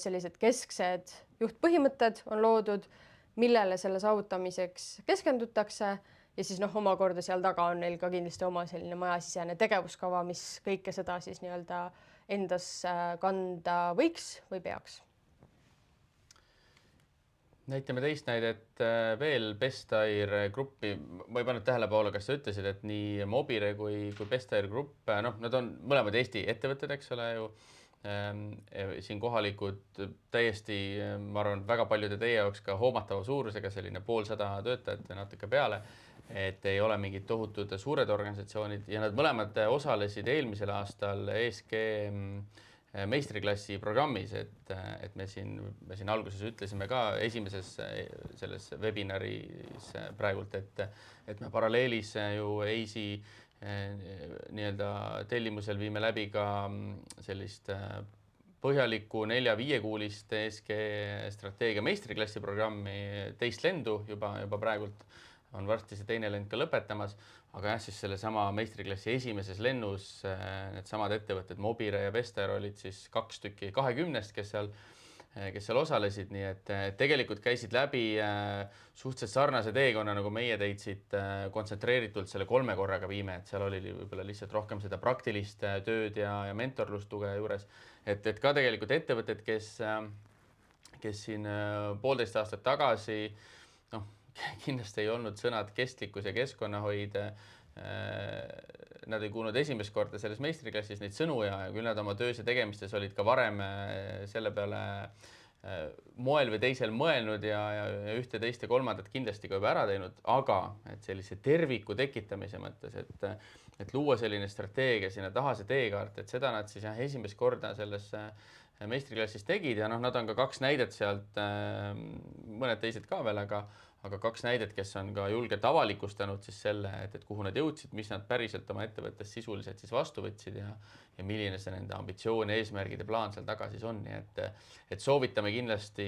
[SPEAKER 2] sellised kesksed juhtpõhimõtted on loodud, millele selle saavutamiseks keskendutakse ja siis omakorda seal taga on neil ka kindlasti oma selline majasisene tegevuskava, mis kõike seda siis nii-öelda endas kanda võiks või peaks.
[SPEAKER 1] Näitame teist näidet veel Bestair gruppi. Ma ei pannud tähele, Paolo, kas sa ütlesid, et nii Mobire kui Bestair grupp, nad on mõlemad Eesti ettevõtted, eks ole ju. Siin kohalikud täiesti, ma arvan, väga paljude teie jaoks ka hoomatava suurusega, selline 500 töötajat ja natuke peale, et ei ole mingid tohutud suured organisatsioonid ja nad mõlemad osalesid eelmisel aastal ESG meistriklassi programmis, et me siin alguses ütlesime ka esimeses selles webinaris praegult, et me paralleelis ju EISi nii-öelda tellimusel viime läbi ka sellist põhjalikku 4-5-kuulist ESG strateegia meistriklassi programmi, teist lendu juba praegult on varsti see teine lend ka lõpetamas, aga jah, siis selle sama meistriklassi esimeses lennus need samad ettevõtted Mobire ja Bestair olid siis 2 tükki 20-st, kes seal osalesid, nii et tegelikult käisid läbi suhteliselt sarnase teekonna, nagu meie teid siit kontsentreeritult selle 3 korraga viime, et seal oli võib-olla lihtsalt rohkem seda praktilist tööd ja mentorlustuge juures, et ka tegelikult ettevõtted, kes siin 1,5 aastat tagasi, kindlasti ei olnud sõnad kestlikkus ja keskkonnahoid. Nad ei kuulnud esimest korda selles meistriklassis neid sõnu ja küll nad oma töös ja tegemistes olid ka varem selle peale moel või teisel mõelnud ja ühte, teist ja kolmandat kindlasti ka juba ära teinud, aga et sellise terviku tekitamise mõttes, et luua selline strateegia sinna taha, see teekaart, et seda nad siis esimest korda selles meistriklassis tegid ja nad on ka 2 näidet sealt, mõned teised ka veel, aga 2 näidet, kes on ka julgelt avalikustanud siis selle, et kuhu nad jõudsid, mis nad päriselt oma ettevõttes sisuliselt siis vastu võtsid ja milline see nende ambitsioon, eesmärgid ja plaan seal taga siis on. Nii et soovitame kindlasti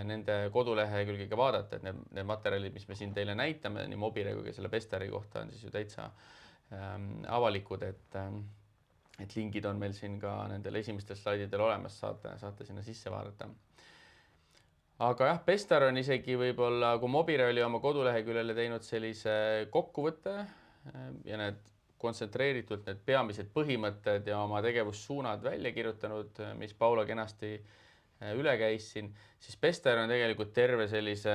[SPEAKER 1] nende kodulehekülgega vaadata, et need materjalid, mis me siin teile näitame, nii Mobire kui ka selle Bestairi kohta on siis ju täitsa avalikud, et lingid on meil siin ka nendel esimestel slaididel olemas, saate sinna sisse vaadata. Aga jah, Bestair on isegi võib-olla, kui Mobire oli oma koduleheküljele teinud sellise kokkuvõtte ja need kontsentreeritult need peamised põhimõtted ja oma tegevussuunad välja kirjutanud, mis Paolo kenasti üle käis siin, siis Bestair on tegelikult terve sellise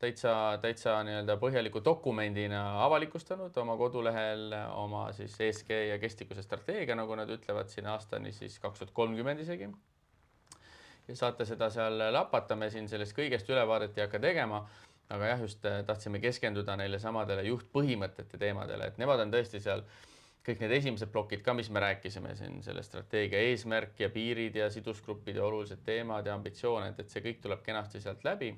[SPEAKER 1] täitsa nii-öelda põhjaliku dokumendina avalikustanud oma kodulehel oma siis ESG ja kestlikkuse strateegia, nagu nad ütlevad siin aastani siis 2030 isegi. Ja saate seda seal lapata, me siin sellest kõigest ülevaadet ei hakka tegema, aga jah, just tahtsime keskenduda neile samadele juhtpõhimõtete teemadele, et nemad on tõesti seal kõik need esimesed plokid ka, mis me rääkisime siin selle strateegia eesmärk ja piirid ja sidusgruppide olulised teemad ja ambitsioonid, et see kõik tuleb kenasti sealt läbi,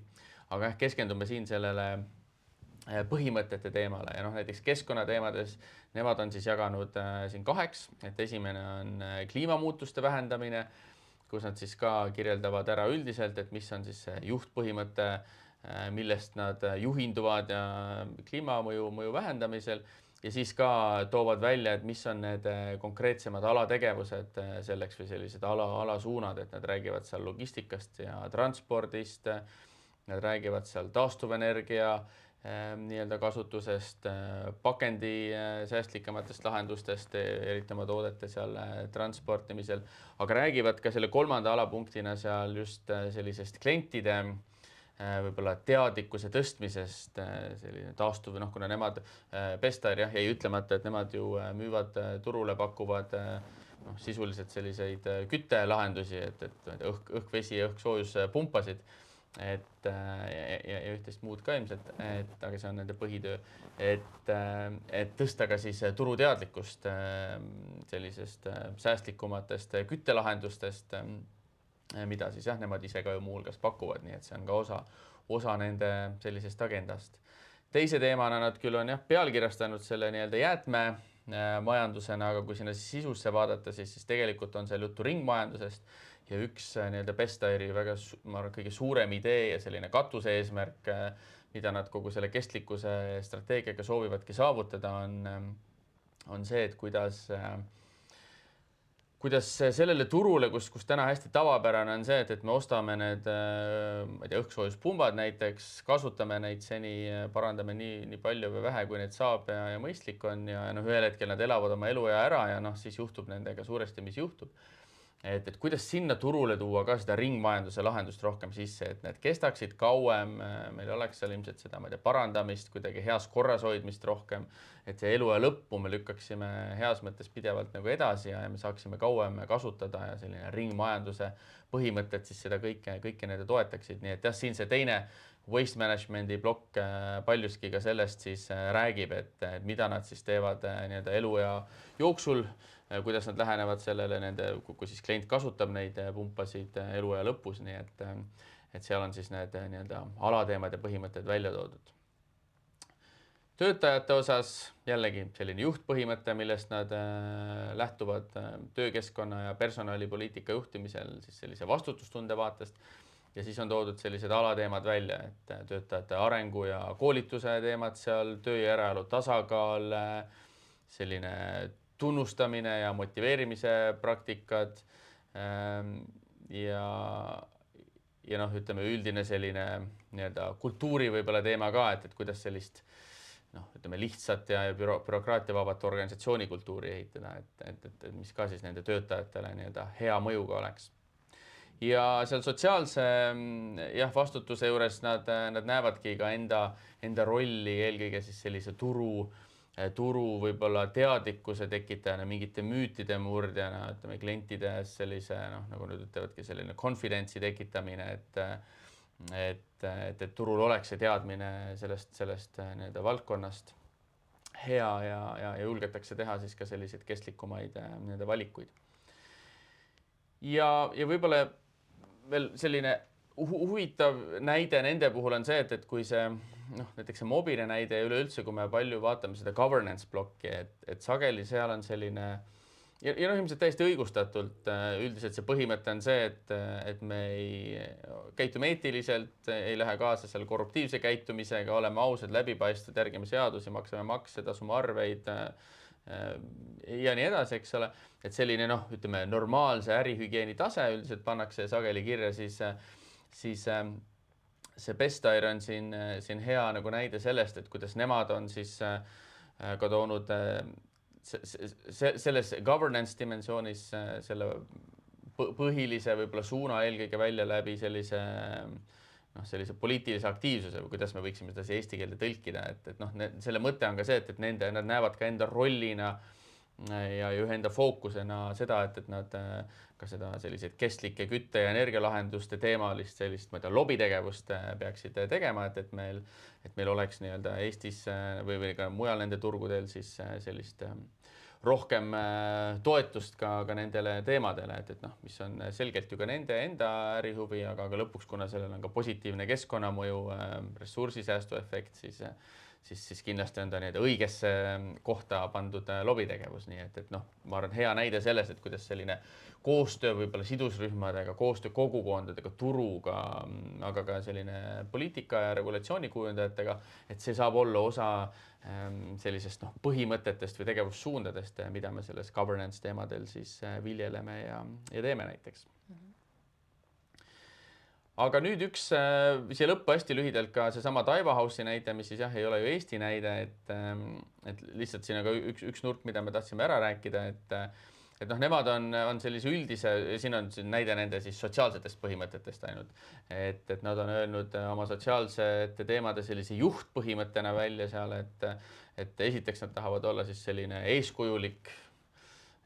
[SPEAKER 1] aga jah, keskendume siin sellele põhimõtete teemale ja näiteks keskkonnateemades nemad on siis jaganud siin 2, et esimene on kliimamuutuste vähendamine, kus nad siis ka kirjeldavad ära üldiselt, et mis on siis see juhtpõhimõte, millest nad juhinduvad ja kliimamõju vähendamisel ja siis ka toovad välja, et mis on need konkreetsemad alategevused selleks või sellised alasuunad, et nad räägivad seal logistikast ja transpordist, nad räägivad seal taastuvenergia nii-öelda kasutusest, pakendi säästlikematest lahendustest, eriti oma toodete seal transportimisel, aga räägivad ka selle 3. alapunktina seal just sellisest klientide võib-olla teadlikkuse tõstmisest, selline taastuv, kuna nemad, Bestair jäi ütlemata, et nemad ju müüvad turule, pakuvad sisuliselt selliseid küttelahendusi, et õhk, vesi ja õhksoojuspunpasid, ja ühtest muud ka ilmselt, aga see on nende põhitöö, et tõsta ka siis turuteadlikkust sellisest säästlikumatest küttelahendustest, mida siis nemad ise ka ju muu hulgas pakuvad, nii et see on ka osa nende sellisest agendast. teise teemana nad küll on pealkirjastanud selle nii-öelda jäätmemajandusena, aga kui sinna sisusse vaadata, siis tegelikult on seal juttu ringmajandusest ja üks nii-öelda Bestairi väga, ma arvan, kõige suurem idee ja selline katuse eesmärk, mida nad kogu selle kestlikkuse strateegiaga soovivadki saavutada, on see, et kuidas sellele turule, kus täna hästi tavapärane on see, et me ostame need, ma ei tea, õhkssoojuspumbad näiteks, kasutame neid seni, parandame nii palju või vähe, kui neid saab ja mõistlik on ja ühel hetkel nad elavad oma eluea ära ja siis juhtub nendega suuresti, mis juhtub. Et kuidas sinna turule tuua ka seda ringmajanduse lahendust rohkem sisse, et need kestaksid kauem, meil oleks seal ilmselt seda, ma ei tea, parandamist, kuidagi heas korras hoidmist rohkem, et see eluea lõppu me lükkaksime heas mõttes pidevalt nagu edasi ja me saaksime kauem kasutada ja selline ringmajanduse põhimõtted siis seda kõike nende toetaksid. Nii et siin see teine waste management'i plokk paljuski ka sellest siis räägib, et mida nad siis teevad nii-öelda eluea jooksul, kuidas nad lähenevad sellele kui siis klient kasutab neid pumpasid eluea lõpus, nii et seal on siis need nii-öelda alateemad ja põhimõtted välja toodud. Töötajate osas jällegi selline juhtpõhimõte, millest nad lähtuvad töökeskkonna ja personalipoliitika juhtimisel siis sellise vastutustunde vaatest ja siis on toodud sellised alateemad välja, et töötajate arengu ja koolituse teemad seal, töö ja eraelu tasakaal, selline tunnustamine ja motiveerimise praktikad ja ütleme üldine selline nii-öelda kultuuri võib-olla teema ka, et kuidas sellist ütleme lihtsat ja bürokraatiavabat organisatsioonikultuuri ehitada, et mis ka siis nende töötajatele nii-öelda hea mõjuga oleks. Ja seal sotsiaalse vastutuse juures nad näevadki ka enda rolli eelkõige siis sellise turu võib-olla teadlikkuse tekitajana, mingite müütide murdjana, ütleme klientides sellise, nagu nüüd ütlevadki, selline konfidentsi tekitamine, et turul oleks see teadmine sellest nii-öelda valdkonnast hea ja julgetakse teha siis ka selliseid kestlikumaid nii-öelda valikuid. Ja võib-olla veel selline huvitav näide nende puhul on see, et kui see näiteks see Mobile näide ja üleüldse, kui me palju vaatame seda governance plokki, et sageli seal on selline ja ilmselt täiesti õigustatult üldiselt see põhimõte on see, et me käitume eetiliselt, ei lähe kaasa seal korruptiivse käitumisega, oleme ausad, läbipaistvad, järgime seadusi, maksame makse, tasume arveid ja nii edasi, eks ole. Et selline ütleme normaalse ärihügieeni tase üldiselt pannakse sageli kirja, siis see Bestair on siin hea nagu näide sellest, et kuidas nemad on siis ka toonud selles governance dimensioonis selle põhilise võib-olla suuna eelkõige välja läbi sellise poliitilise aktiivsuse või kuidas me võiksime seda eesti keelde tõlkida, et selle mõte on ka see, et nad näevad ka enda rollina ja ühe enda fookusena seda, et nad ka seda selliseid kestlike kütte- ja energialahenduste teemalist sellist, ma ei tea, lobitegevust peaksid tegema, et meil oleks nii-öelda Eestis või ka mujal nende turgudel siis sellist rohkem toetust ka nendele teemadele, et mis on selgelt ju ka nende enda ärihuvi, aga lõpuks, kuna sellel on ka positiivne keskkonnamõju, ressursisäästu efekt, siis kindlasti on ta õigesse kohta pandud lobitegevus, nii et ma arvan, hea näide selles, et kuidas selline koostöö võib-olla sidusrühmadega, koostöö kogukondadega, turuga, aga ka selline poliitika ja regulatsioonikujundajatega, et see saab olla osa sellisest põhimõtetest või tegevussuundadest, mida me selles governance teemadel siis viljeleme ja teeme näiteks. Aga nüüd üks siia lõppu hästi lühidalt ka seesama Taiva House'i näide, mis siis ei ole ju Eesti näide, et lihtsalt siin on üks nurk, mida me tahtsime ära rääkida, et nemad on sellise üldise, siin on näide nende siis sotsiaalsetest põhimõtetest ainult, et nad on öelnud oma sotsiaalsete teemade sellise juhtpõhimõttena välja seal, et esiteks nad tahavad olla siis selline eeskujulik,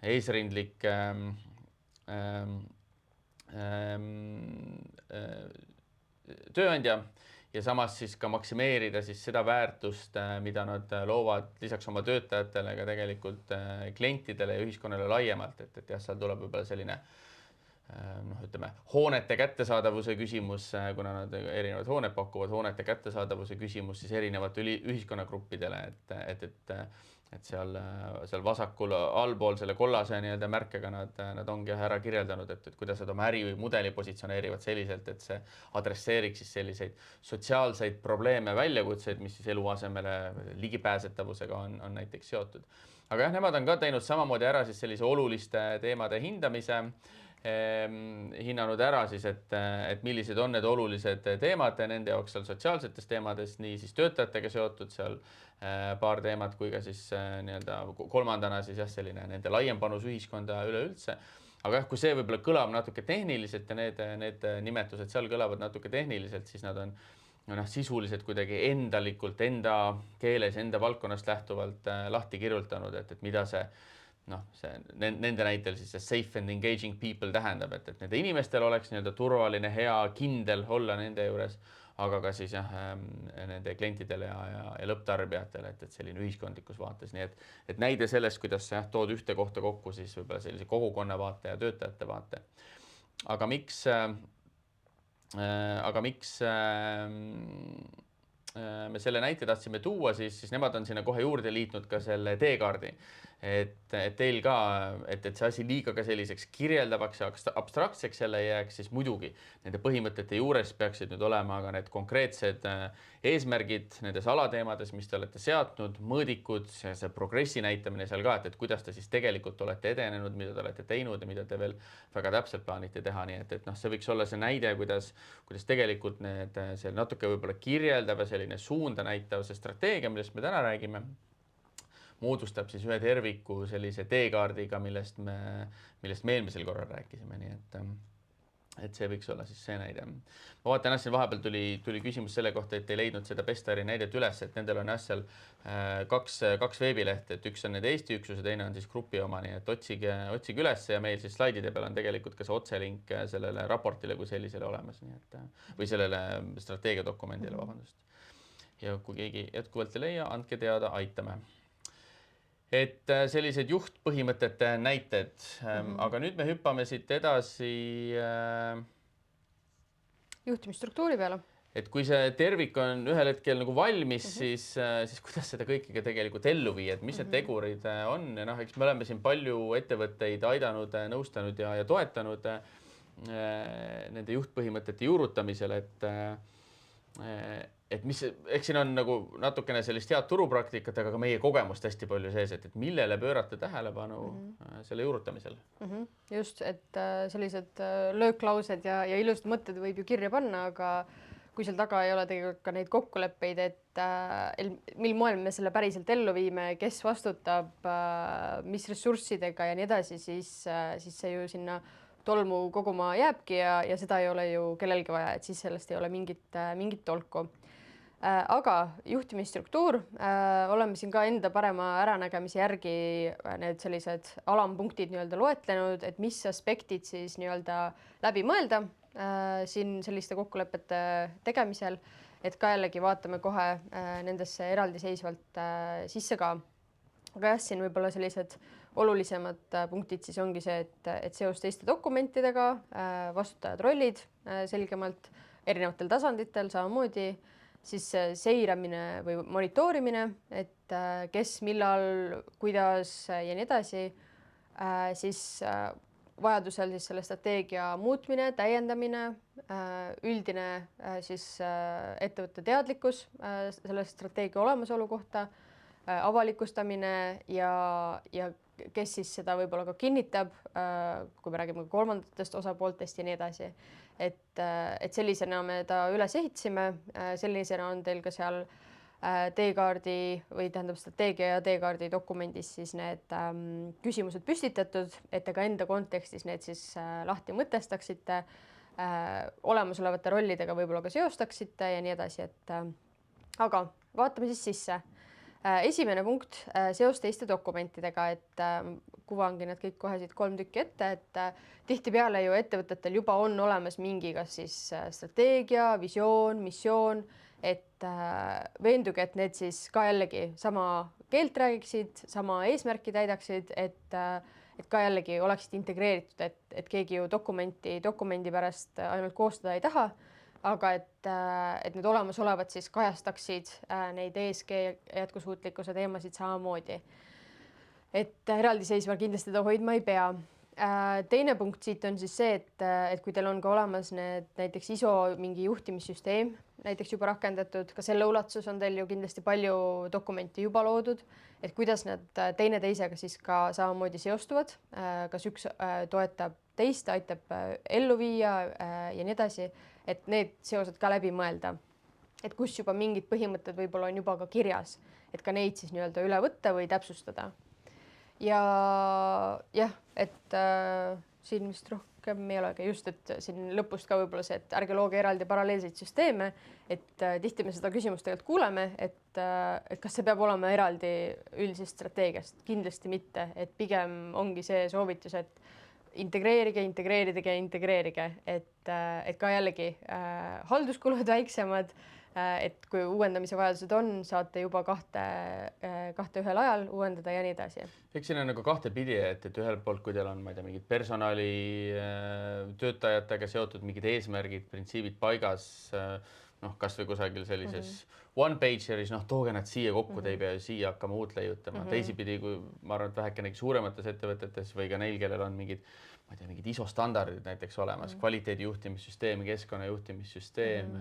[SPEAKER 1] eesrindlik tööandja ja samas siis ka maksimeerida siis seda väärtust, mida nad loovad lisaks oma töötajatele ka tegelikult klientidele ja ühiskonnale laiemalt, et seal tuleb võib-olla selline ütleme, hoonete kättesaadavuse küsimus, kuna nad erinevad hooned pakuvad, hoonete kättesaadavuse küsimus siis erinevate ühiskonnagruppidele, et seal vasakul allpool selle kollase nii-öelda märkega nad ongi ära kirjeldanud, et kuidas nad oma ärimudeli positsioneerivad selliselt, et see adresseeriks siis selliseid sotsiaalseid probleeme, väljakutseid, mis siis eluasemele ligipääsetavusega on näiteks seotud. Aga jah, nemad on ka teinud samamoodi ära siis sellise oluliste teemade hindamise, hinnanud ära siis, et millised on need olulised teemad nende jaoks seal sotsiaalsetes teemades, nii siis töötajatega seotud seal paar teemat kui ka siis nii-öelda kolmandana siis jah, selline nende laiem panus ühiskonda üleüldse. Aga jah, kui see võib-olla kõlab natuke tehniliselt ja need nimetused seal kõlavad natuke tehniliselt, siis nad on sisuliselt kuidagi endalikult, enda keeles, enda valdkonnast lähtuvalt lahti kirjutanud, et mida see nende näitel siis see safe and engaging people tähendab, et nende inimestel oleks nii-öelda turvaline, hea, kindel olla nende juures, aga ka siis jah, nende klientidele ja lõpptarbijatele, et selline ühiskondlikus vaates. Nii et näide sellest, kuidas jah, tood ühte kohta kokku siis võib-olla sellise kogukonna vaate ja töötajate vaate. Aga miks me selle näite tahtsime tuua, siis nemad on sinna kohe juurde liitnud ka selle teekaardi, et teil ka, et see asi liiga ka selliseks kirjeldavaks ja abstraktseks jälle jääks, siis muidugi nende põhimõtete juures peaksid nüüd olema ka need konkreetsed eesmärgid nendes alateemades, mis te olete seadnud, mõõdikud, see progressi näitamine seal ka, et kuidas te siis tegelikult olete edenenud, mida te olete teinud ja mida te veel väga täpselt plaanite teha, nii et see võiks olla see näide, kuidas tegelikult see natuke võib-olla kirjeldav ja selline suunda näitav see strateegia, millest me täna räägime, moodustab siis ühe terviku sellise teekaardiga, millest me eelmisel korral rääkisime, nii et see võiks olla siis see näide. Ma vaatan, siin vahepeal tuli küsimus selle kohta, et ei leidnud seda Bestari näidet üles, et nendel on seal kaks veebilehte, et üks on need Eesti üksus ja teine on siis grupi oma, nii et otsige üles ja meil siis slaidide peal on tegelikult ka see otselink sellele raportile kui sellisele olemas, nii et või sellele strateegiadokumendile, vabandust. Ja kui keegi jätkuvalt ei leia, andke teada, aitame. Et sellised juhtpõhimõtete näited, aga nüüd me hüppame siit edasi
[SPEAKER 2] juhtimisstruktuuri peale.
[SPEAKER 1] Et kui see tervik on ühel hetkel nagu valmis, siis kuidas seda kõike tegelikult ellu viia, et mis need tegurid on ja eks me oleme siin palju ettevõtteid aidanud, nõustanud ja toetanud nende juhtpõhimõtete juurutamisel, et eks siin on nagu natukene sellist head turupraktikat, aga ka meie kogemust hästi palju sees, et millele pöörata tähelepanu selle juurutamisel.
[SPEAKER 2] Just, et sellised lööklaused ja ilusad mõtted võib ju kirja panna, aga kui seal taga ei ole tegelikult ka neid kokkuleppeid, et mil moel me selle päriselt ellu viime, kes vastutab, mis ressurssidega ja nii edasi, siis see ju sinna tolmu koguma jääbki ja seda ei ole ju kellelgi vaja, et siis sellest ei ole mingit tolku. Aga juhtimisstruktuur, oleme siin ka enda parema äranägemise järgi need sellised alampunktid nii-öelda loetlenud, et mis aspektid siis nii-öelda läbi mõelda siin selliste kokkulepete tegemisel, et ka jällegi vaatame kohe nendesse eraldiseisvalt sisse ka. Aga jah, siin võib-olla sellised olulisemad punktid siis ongi see, et seos teiste dokumentidega, vastutajad, rollid selgemalt erinevatel tasanditel samamoodi, siis seiramine või monitoorimine, et kes, millal, kuidas ja nii edasi, siis vajadusel siis selle strateegia muutmine, täiendamine, üldine siis ettevõtte teadlikkus selle strateegia olemasolu kohta, avalikustamine ja kes siis seda võib-olla ka kinnitab, kui me räägime kolmandatest osapooltest ja nii edasi. Et sellisena me ta üles ehitasime, sellisena on teil ka seal teekaardi või tähendab strateegia ja teekaardi dokumendis siis need küsimused püstitatud, et te ka enda kontekstis need siis lahti mõtestaksite, olemasolevate rollidega võib-olla ka seostaksite ja nii edasi, aga vaatame siis sisse. Esimene punkt, seos teiste dokumentidega, et kuvangi need kõik kohe siit 3 tükki ette, et tihtipeale ju ettevõtetel juba on olemas mingi kas siis strateegia, visioon, missioon, et veenduge, et need siis ka jällegi sama keelt räägiksid, sama eesmärki täidaksid, et ka jällegi oleksid integreeritud, et keegi ju dokumendi pärast ainult koostada ei taha, aga et need olemasolevad siis kajastaksid neid ESG jätkusuutlikkuse teemasid samamoodi. Et eraldiseisva kindlasti seda hoidma ei pea. Teine punkt siit on siis see, et kui teil on ka olemas need näiteks ISO mingi juhtimissüsteem näiteks juba rakendatud, ka selle ulatuses on teil ju kindlasti palju dokumente juba loodud, et kuidas nad teineteisega siis ka samamoodi seostuvad, kas üks toetab teist, aitab ellu viia ja nii edasi, et need seosed ka läbi mõelda. Et kus juba mingid põhimõtted võib-olla on juba ka kirjas, et ka neid siis nii-öelda üle võtta või täpsustada. Ja jah, et siin vist rohkem ei olegi just, et siin lõpust ka võib-olla see, et ärge looge eraldi paralleelseid süsteeme, et tihti me seda küsimust tegelikult kuuleme, et kas see peab olema eraldi üldisest strateegiast, kindlasti mitte, et pigem ongi see soovitus, et integreerige, et ka jällegi halduskulud väiksemad, et kui uuendamise vajadused on, saate juba kahte ühel ajal uuendada ja nii edasi.
[SPEAKER 1] Eks siin on nagu kahte pidi, et ühelt poolt, kui teil on, ma ei tea, mingid personali töötajatega seotud mingid eesmärgid, printsiibid paigas, kas või kusagil sellises one-pageris, tooge nad siia kokku, te ei pea siia hakkama uut leiutama. Teisipidi, kui ma arvan, et vähekenegi suuremates ettevõtetes või ka neil, kellel on mingid, ma ei tea, mingid ISO standardid näiteks olemas, kvaliteedijuhtimissüsteem, keskkonnajuhtimissüsteem,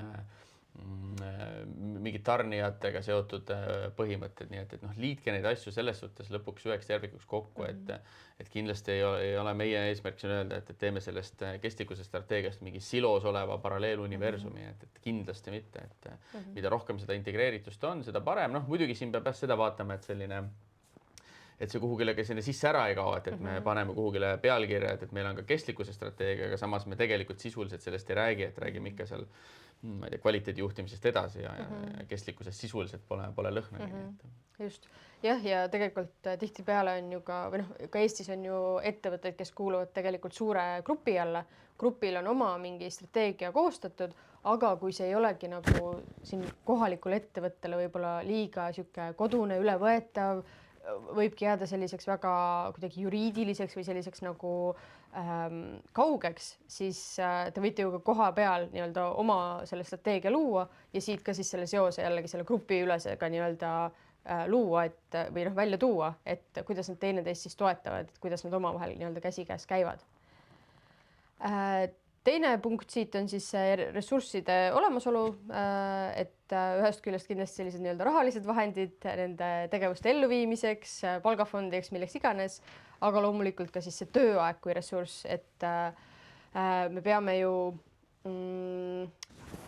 [SPEAKER 1] mingid tarnijatega seotud põhimõtted, nii et liitke neid asju selles suhtes lõpuks üheks tervikuks kokku, et kindlasti ei ole meie eesmärk siin öelda, et teeme sellest kestlikkuse strateegiast mingi silos oleva paralleeluniversumi, et kindlasti mitte, et mida rohkem seda integreeritust on, seda parem. Muidugi siin peab seda vaatama, et see kuhugile sinna sisse ära ei kao, et me paneme kuhugile pealkirja, et meil on ka kestlikkuse strateegia, aga samas me tegelikult sisuliselt sellest ei räägi, et räägime ikka seal ma ei tea, kvaliteedi juhtimisest edasi ja kestlikkusest sisuliselt pole lõhnagi.
[SPEAKER 2] Just. Jah, ja tegelikult tihtipeale on ju ka Eestis on ju ettevõtteid, kes kuuluvad tegelikult suure grupi alla. Grupil on oma mingi strateegia koostatud, aga kui see ei olegi nagu siin kohalikule ettevõttele võib-olla liiga sihuke kodune ülevõetav, võibki jääda selliseks väga kuidagi juriidiliseks või selliseks nagu kaugeks, siis te võite ju ka koha peal nii-öelda oma selle strateegia luua ja siit ka siis selle seose jällegi selle grupi ülesega nii-öelda luua, et või välja tuua, et kuidas nad teineteist siis toetavad, et kuidas nad omavahel nii-öelda käsikäes käivad. Teine punkt siit on siis ressursside olemasolu, et ühest küljest kindlasti sellised nii-öelda rahalised vahendid nende tegevuste elluviimiseks, palgafondiks, milleks iganes, aga loomulikult ka siis see tööaeg kui ressurss, et me peame ju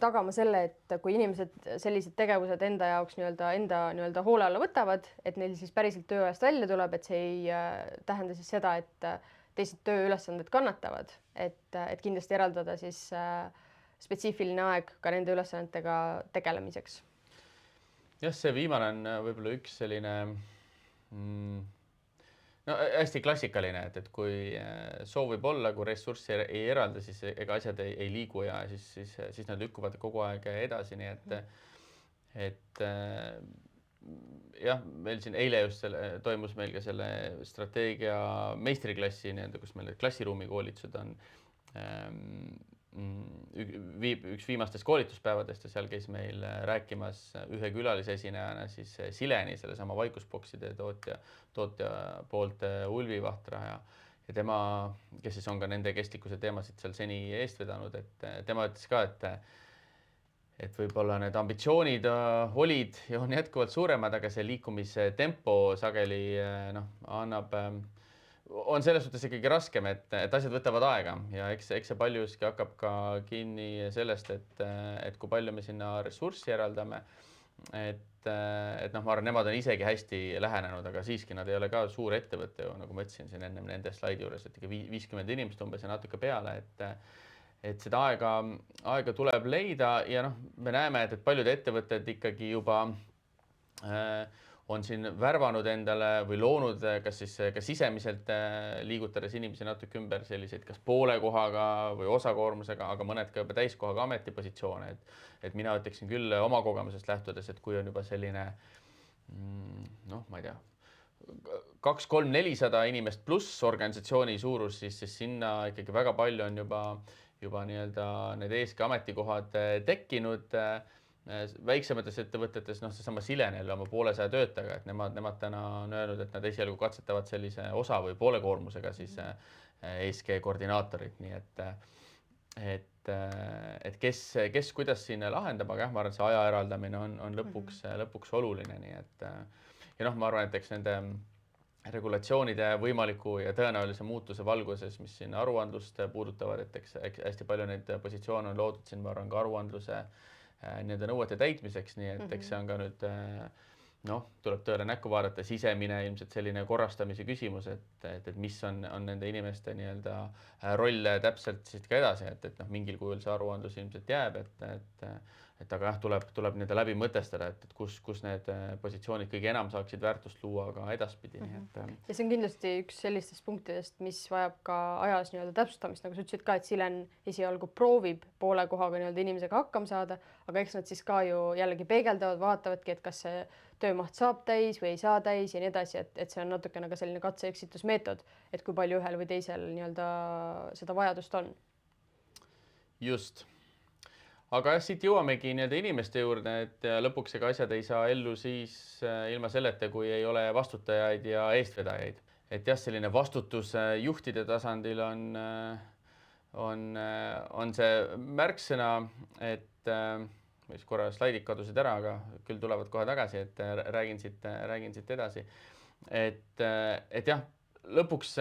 [SPEAKER 2] tagama selle, et kui inimesed sellised tegevused enda jaoks enda hoole alla võtavad, et neil siis päriselt tööajast välja tuleb, et see ei tähenda siis seda, et teised tööülesanded kannatavad, et kindlasti eraldada siis spetsiifiline aeg ka nende ülesannetega tegelemiseks.
[SPEAKER 1] Jah, see viimane on võib-olla üks selline hästi klassikaline, et kui soov võib olla, kui ressurssi ei eralda, siis ega asjad ei liigu ja siis nad lükkuvad kogu aeg edasi, nii et jah, meil siin eile just toimus meil ka selle strateegia meistriklassi, kus meil klassiruumi koolitused on üks viimastest koolituspäevadest ja seal käis meil rääkimas ühe külalisesinejana siis Sileni, sellesama Vaikusbokside tootja poolt Ulvi Vahtra ja tema, kes siis on ka nende kestlikkuse teemasid seal seni eest vedanud, et tema ütles ka, et võib-olla need ambitsioonid olid ja on jätkuvalt suuremad, aga see liikumise tempo sageli on selles suhtes ikkagi raskem, et asjad võtavad aega ja eks see paljuski hakkab ka kinni sellest, et kui palju me sinna ressurssi eraldame, et ma arvan, nemad on isegi hästi lähenenud, aga siiski nad ei ole ka suur ettevõte ju, nagu ma ütlesin siin ennem nende slaidi juures, et ikka 50 inimest umbes ja natuke peale, et seda aega tuleb leida ja me näeme, et paljud ettevõtted ikkagi juba on siin värvanud endale või loonud kas siis ka sisemiselt liigutades inimesi natuke ümber selliseid kas poole kohaga või osakoormusega, aga mõned ka juba täiskohaga ametipositsioone. Et mina ütleksin küll oma kogemusest lähtudes, et kui on juba selline ma ei tea, 200-400 inimest pluss organisatsiooni suurus, siis sinna ikkagi väga palju on juba nii-öelda need eeski ametikohad tekkinud. Väiksemates ettevõtetes, seesama Silenel oma 150 töötajaga, et nemad täna on öelnud, et nad esialgu katsetavad sellise osa või poole koormusega siis ESG koordinaatorid, nii et kes kuidas siin lahendab, aga jah, ma arvan, et see aja eraldamine on lõpuks oluline, nii et ja ma arvan, et eks nende regulatsioonide võimaliku ja tõenäolise muutuse valguses, mis siin aruandlust puudutavad, et eks hästi palju neid positsioone on loodud siin, ma arvan, ka aruandluse nii-öelda nõuete täitmiseks, nii et eks see on ka nüüd tuleb tõele näkku vaadata, sisemine ilmselt selline korrastamise küsimus, et mis on nende inimeste nii-öelda roll täpselt siis ka edasi, et mingil kujul see aruandlus ilmselt jääb, et aga jah, tuleb nii-öelda läbi mõtestada, et kus need positsioonid kõige enam saaksid väärtust luua ka edaspidi.
[SPEAKER 2] Ja see on kindlasti üks sellistest punktidest, mis vajab ka ajas nii-öelda täpsustamist, nagu sa ütlesid ka, et Silen esialgu proovib poole kohaga nii-öelda inimesega hakkama saada, aga eks nad siis ka ju jällegi peegeldavad, vaatavadki, et kas see töömaht saab täis või ei saa täis ja nii edasi, et see on natukene ka selline katse-eksitusmeetod, et kui palju ühel või teisel nii-öelda seda vajadust on.
[SPEAKER 1] Just. Aga jah, siit jõuamegi nii-öelda inimeste juurde, et lõpuks ega asjad ei saa ellu siis ilma selleta, kui ei ole vastutajaid ja eestvedajaid. Et jah, selline vastutus juhtide tasandil on see märksõna, et mis korra slaidid kadusid ära, aga küll tulevad kohe tagasi, et räägin siit edasi. Et jah, lõpuks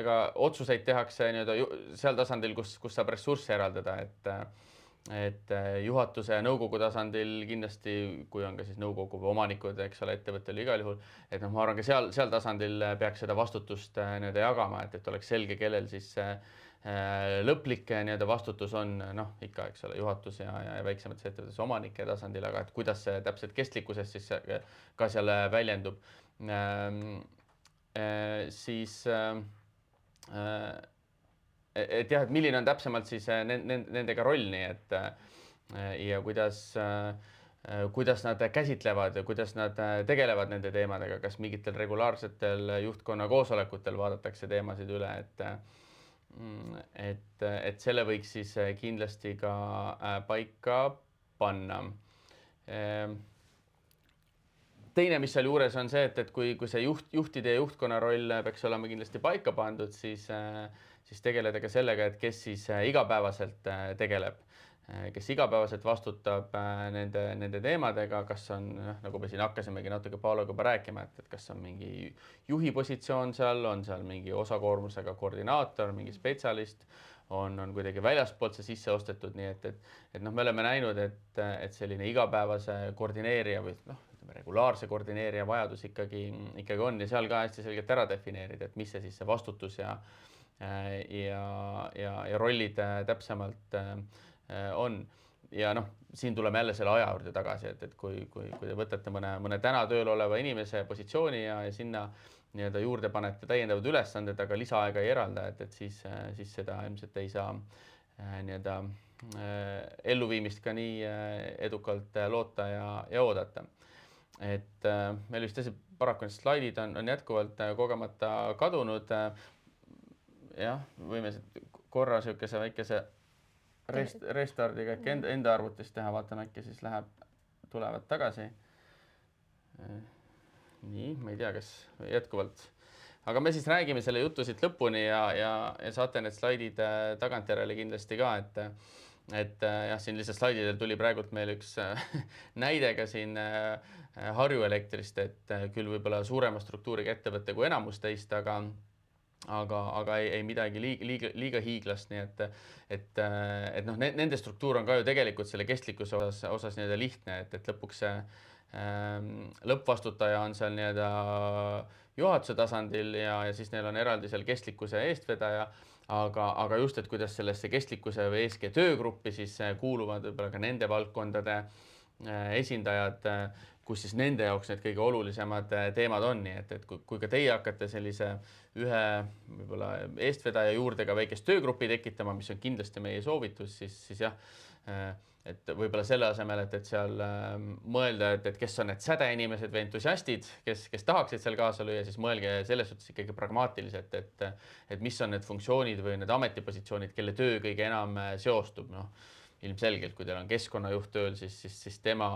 [SPEAKER 1] ega otsuseid tehakse nii-öelda seal tasandil, kus saab ressursse eraldada, et juhatuse ja nõukogu tasandil kindlasti, kui on ka siis nõukogu või omanikud, eks ole, ettevõttel igal juhul, et ma arvan ka seal tasandil peaks seda vastutust nii-öelda jagama, et oleks selge, kellel siis lõplik nii-öelda vastutus on ikka, eks ole, juhatus ja väiksemates ettevõttes omanike tasandil, aga et kuidas see täpselt kestlikkuses siis ka seal väljendub, siis et jah, et milline on täpsemalt siis nendega roll, nii et ja kuidas nad käsitlevad ja kuidas nad tegelevad nende teemadega, kas mingitel regulaarsetel juhtkonna koosolekutel vaadatakse teemasid üle, et selle võiks siis kindlasti ka paika panna. Teine, mis seal juures on see, et kui see juhtide ja juhtkonna roll peaks olema kindlasti paika pandud, siis tegeleda ka sellega, et kes siis igapäevaselt tegeleb, kes igapäevaselt vastutab nende teemadega, kas on, nagu me siin hakkasimegi natuke Paologa juba rääkima, et kas on mingi juhi positsioon seal, on seal mingi osakoormusega koordinaator, mingi spetsialist, on kuidagi väljaspoolt see sisse ostetud, nii et me oleme näinud, et selline igapäevase koordineerija või regulaarse koordineerija vajadus ikkagi on ja seal ka hästi selgelt ära defineerida, et mis see vastutus ja rollid täpsemalt on. Ja siin tuleme jälle selle aja juurde tagasi, et kui te võtate mõne täna tööl oleva inimese positsiooni ja sinna nii-öelda juurde panete täiendavad ülesanded, aga lisaaega ei eralda, et siis seda ilmselt ei saa nii-öelda elluviimist ka nii edukalt loota ja oodata. Et meil vist paraku need slaidid on jätkuvalt kogemata kadunud. Jah, võime korra niisuguse väikese restardiga äkki enda arvutist teha, vaatame äkki siis tulevad tagasi. Nii, ma ei tea, kas jätkuvalt. Aga me siis räägime selle jutu siit lõpuni ja saate need slaidid tagantjärele kindlasti ka, et jah, siin lihtsalt slaididel tuli praegult meil üks näide ka siin Harju Elektrist, et küll võib-olla suurema struktuuriga ettevõtte kui enamus teist, aga ei midagi liiga hiiglast, nii et nende struktuur on ka ju tegelikult selle kestlikkuse osas nii-öelda lihtne, et lõpuks lõppvastutaja on seal nii-öelda juhatuse tasandil ja siis neil on eraldi seal kestlikkuse eestvedaja, aga just, et kuidas sellesse kestlikkuse või ESG töögruppi siis kuuluvad võib-olla ka nende valdkondade esindajad, kus siis nende jaoks need kõige olulisemad teemad on, nii et kui ka teie hakkate sellise ühe võib-olla eestvedaja juurde ka väikest töögruppi tekitama, mis on kindlasti meie soovitus, siis jah, et võib-olla selle asemel, et seal mõelda, et kes on need sädeinimesed või entusiastid, kes tahaksid seal kaasa lüüa, siis mõelge selles suhtes ikkagi pragmaatiliselt, et mis on need funktsioonid või need ametipositsioonid, kelle töö kõige enam seostub, noh. Ilmselgelt, kui teil on keskkonnajuht tööl, siis tema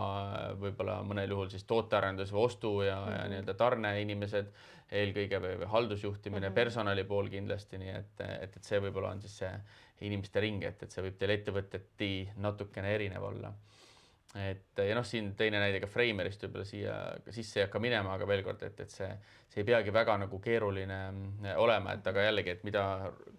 [SPEAKER 1] võib-olla mõnel juhul siis tootearendus või ostu ja nii-öelda tarneinimesed eelkõige või haldusjuhtimine, personali pool kindlasti, nii et see võib-olla on siis see inimeste ring, et see võib teil ettevõteti natukene erinev olla. Ja noh, siin teine näide ka Framerist võib-olla siia sisse ei hakka minema, aga veel kord, et see ei peagi väga nagu keeruline olema, et aga jällegi, et mida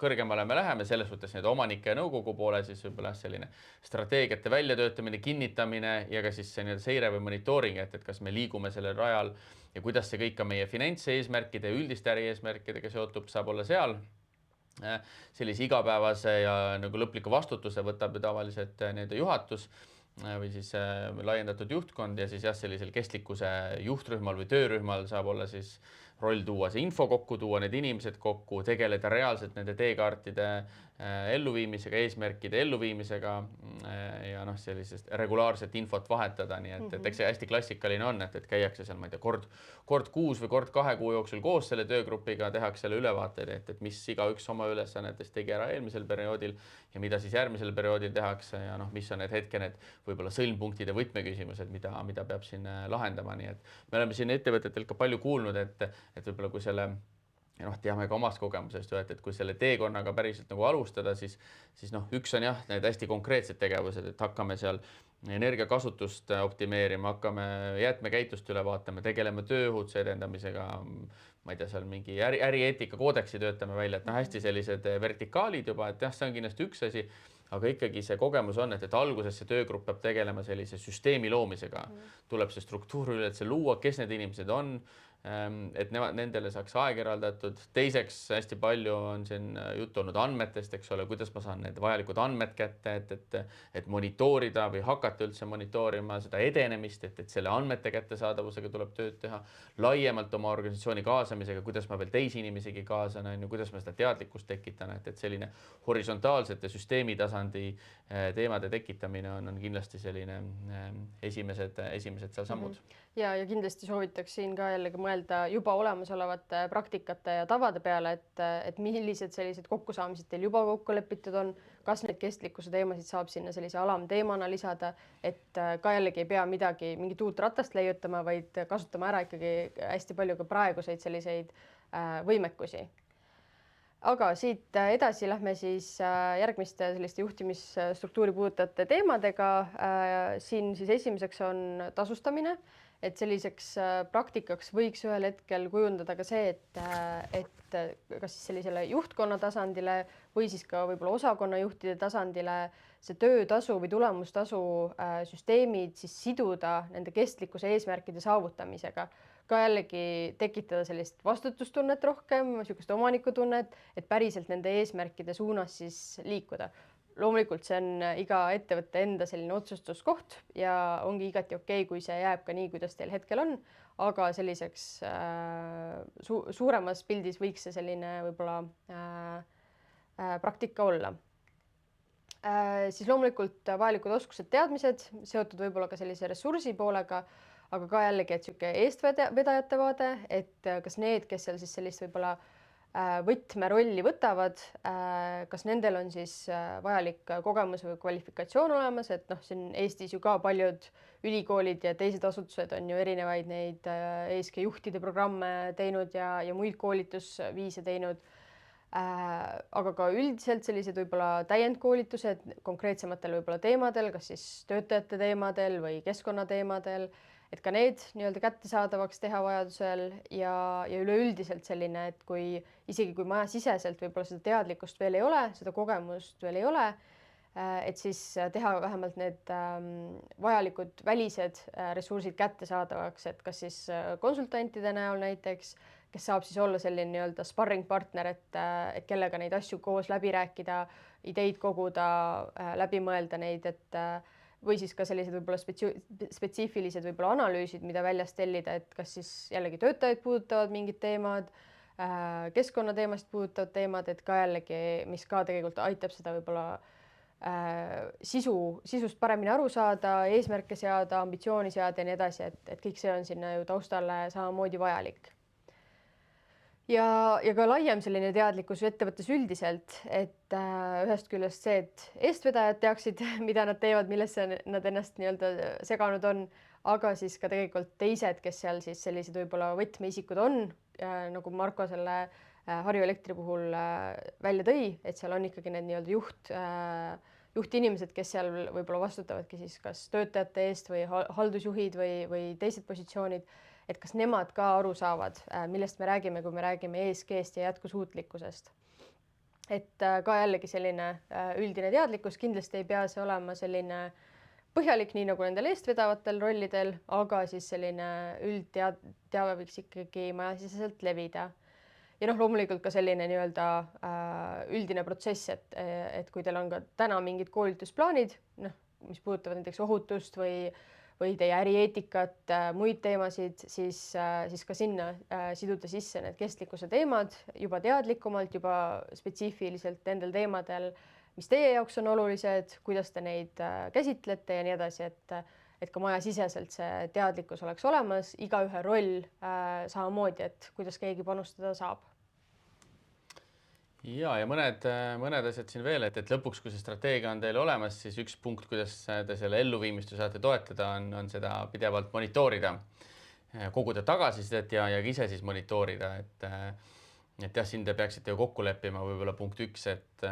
[SPEAKER 1] kõrgemale me läheme, selles suhtes need omanike ja nõukogu poole, siis võib-olla selline strateegiate väljatöötamine, kinnitamine ja ka siis see nii-öelda seire või monitooring, et kas me liigume sellel rajal ja kuidas see kõik ka meie finantseesmärkide ja üldiste ärieesmärkidega seotub, saab olla seal. Sellise igapäevase ja nagu lõpliku vastutuse võtab ju tavaliselt nii-öelda juhatus või siis laiendatud juhtkond ja siis jah, sellisel kestlikkuse juhtrühmal või töörühmal saab olla siis roll tuua see info kokku, tuua need inimesed kokku, tegeleda reaalselt nende teekaartide elluviimisega, eesmärkide elluviimisega ja noh, sellisest regulaarset infot vahetada, nii et eks see hästi klassikaline on, et käiakse seal, ma ei tea, kord kuus või kord 2 kuu jooksul koos selle töögrupiga, tehakse selle ülevaateid, et mis igaüks oma ülesannetest tegi ära eelmisel perioodil ja mida siis järgmisel perioodil tehakse ja noh, mis on need hetke need võib-olla sõlmpunktid ja võtmeküsimused, mida peab siin lahendama, nii et me oleme siin ettevõtetelt ka palju kuulnud, et võib-olla kui selle ja noh, teame ka omast kogemusest ju, et kui selle teekonnaga päriselt nagu alustada, siis noh, üks on jah, need hästi konkreetsed tegevused, et hakkame seal energiakasutust optimeerima, hakkame jäätmekäitlust üle vaatama, tegeleme tööohutuse edendamisega, ma ei tea, seal mingi ärieetika koodeksi töötame välja, et noh, hästi sellised vertikaalid juba, et jah, see on kindlasti üks asi, aga ikkagi see kogemus on, et alguses see töögrupp peab tegelema sellise süsteemi loomisega, tuleb see struktuur üle, et see luua, kes need inimesed on, et nendele saaks aeg eraldatud. Teiseks hästi palju on siin juttu olnud andmetest, eks ole, kuidas ma saan need vajalikud andmed kätte, et monitoorida või hakata üldse monitoorima seda edenemist, et selle andmete kättesaadavusega tuleb tööd teha laiemalt oma organisatsiooni kaasamisega, kuidas ma veel teisi inimesigi kaasan, kuidas ma seda teadlikkust tekitan, et selline horisontaalsete süsteemi tasandi teemade tekitamine on kindlasti selline esimesed seal sammud.
[SPEAKER 2] Ja kindlasti soovitaks siin ka jällegi mõelda juba olemasolevate praktikate ja tavade peale, et millised sellised kokkusaamised teil juba kokku lepitud on, kas need kestlikkuse teemasid saab sinna sellise alamteemana lisada, et ka jällegi ei pea mingit uut ratast leiutama, vaid kasutama ära ikkagi hästi palju ka praeguseid selliseid võimekusi. Aga siit edasi lähme siis järgmiste selliste juhtimisstruktuuri puudutavate teemadega. Siin siis esimeseks on tasustamine, et selliseks praktikaks võiks ühel hetkel kujundada ka see, et kas siis sellisele juhtkonna tasandile või siis ka võib-olla osakonnajuhtide tasandile see töötasu või tulemustasu süsteemid siis siduda nende kestlikkuse eesmärkide saavutamisega. Ka jällegi tekitada sellist vastutustunnet rohkem, niisugust omanikutunnet, et päriselt nende eesmärkide suunas siis liikuda. Loomulikult see on iga ettevõtte enda selline otsustuskoht ja ongi igati okei, kui see jääb ka nii, kuidas teil hetkel on, aga selliseks suuremas pildis võiks see selline võib-olla praktika olla. Siis loomulikult vajalikud oskused, teadmised, seotud võib-olla ka sellise ressursi poolega, aga ka jällegi, et sihuke eestvedajate vaade, et kas need, kes seal siis sellist võib-olla võtmerolli võtavad, kas nendel on siis vajalik kogemus või kvalifikatsioon olemas, et noh, siin Eestis ju ka paljud ülikoolid ja teised asutused on ju erinevaid neid ESG juhtide programme teinud ja muid koolitusviise teinud. Aga ka üldiselt sellised võib-olla täiendkoolitused konkreetsematel võib-olla teemadel, kas siis töötajate teemadel või keskkonnateemadel, et ka need nii-öelda kättesaadavaks teha vajadusel ja üleüldiselt selline, et isegi kui majasiseselt võib-olla seda teadlikkust veel ei ole, seda kogemust veel ei ole, et siis teha vähemalt need vajalikud välised ressursid kättesaadavaks, et kas siis konsultantide näol näiteks, kes saab siis olla selline nii-öelda sparring partner, et kellega neid asju koos läbi rääkida, ideid koguda, läbi mõelda neid, või siis ka sellised võib-olla spetsiifilised võib-olla analüüsid, mida väljas tellida, et kas siis jällegi töötajaid puudutavad mingid teemad, keskkonnateemasid puudutavad teemad, et ka jällegi, mis ka tegelikult aitab seda võib-olla sisust paremini aru saada, eesmärke seada, ambitsiooni seada ja nii edasi, et kõik see on sinna ju taustale samamoodi vajalik. ja ka laiem selline teadlikkus ettevõttes üldiselt, et ühest küljest see, et eestvedajad teaksid, mida nad teevad, millesse nad ennast nii-öelda seganud on, aga siis ka tegelikult teised, kes seal siis sellised võib-olla võtmeisikud on, nagu Marko selle Harju Elektri puhul välja tõi, et seal on ikkagi need nii-öelda juhtinimesed, kes seal võib-olla vastutavadki siis kas töötajate eest või haldusjuhid või teised positsioonid, et kas nemad ka aru saavad, millest me räägime, kui me räägime ESG-st ja jätkusuutlikkusest. Et ka jällegi selline üldine teadlikkus, kindlasti ei pea see olema selline põhjalik, nii nagu nendel eestvedavatel rollidel, aga siis selline üldteave võiks ikkagi majasiseselt levida. Ja loomulikult ka selline nii-öelda üldine protsess, et kui teil on ka täna mingid koolitusplaanid, mis puudutavad näiteks ohutust või teie ärieetikat, muid teemasid, siis ka sinna siduda sisse need kestlikkuse teemad juba teadlikumalt, juba spetsiifiliselt nendel teemadel, mis teie jaoks on olulised, kuidas te neid käsitlete ja nii edasi, et ka majasiseselt see teadlikkus oleks olemas, igaühe roll samamoodi, et kuidas keegi panustada saab.
[SPEAKER 1] Ja mõned asjad siin veel, et lõpuks, kui see strateegia on teil olemas, siis üks punkt, kuidas te selle elluviimist saate toetada, on seda pidevalt monitoorida, koguda tagasisidet ja ise siis monitoorida, et jah, siin te peaksite ju kokku leppima võib-olla punkt 1, et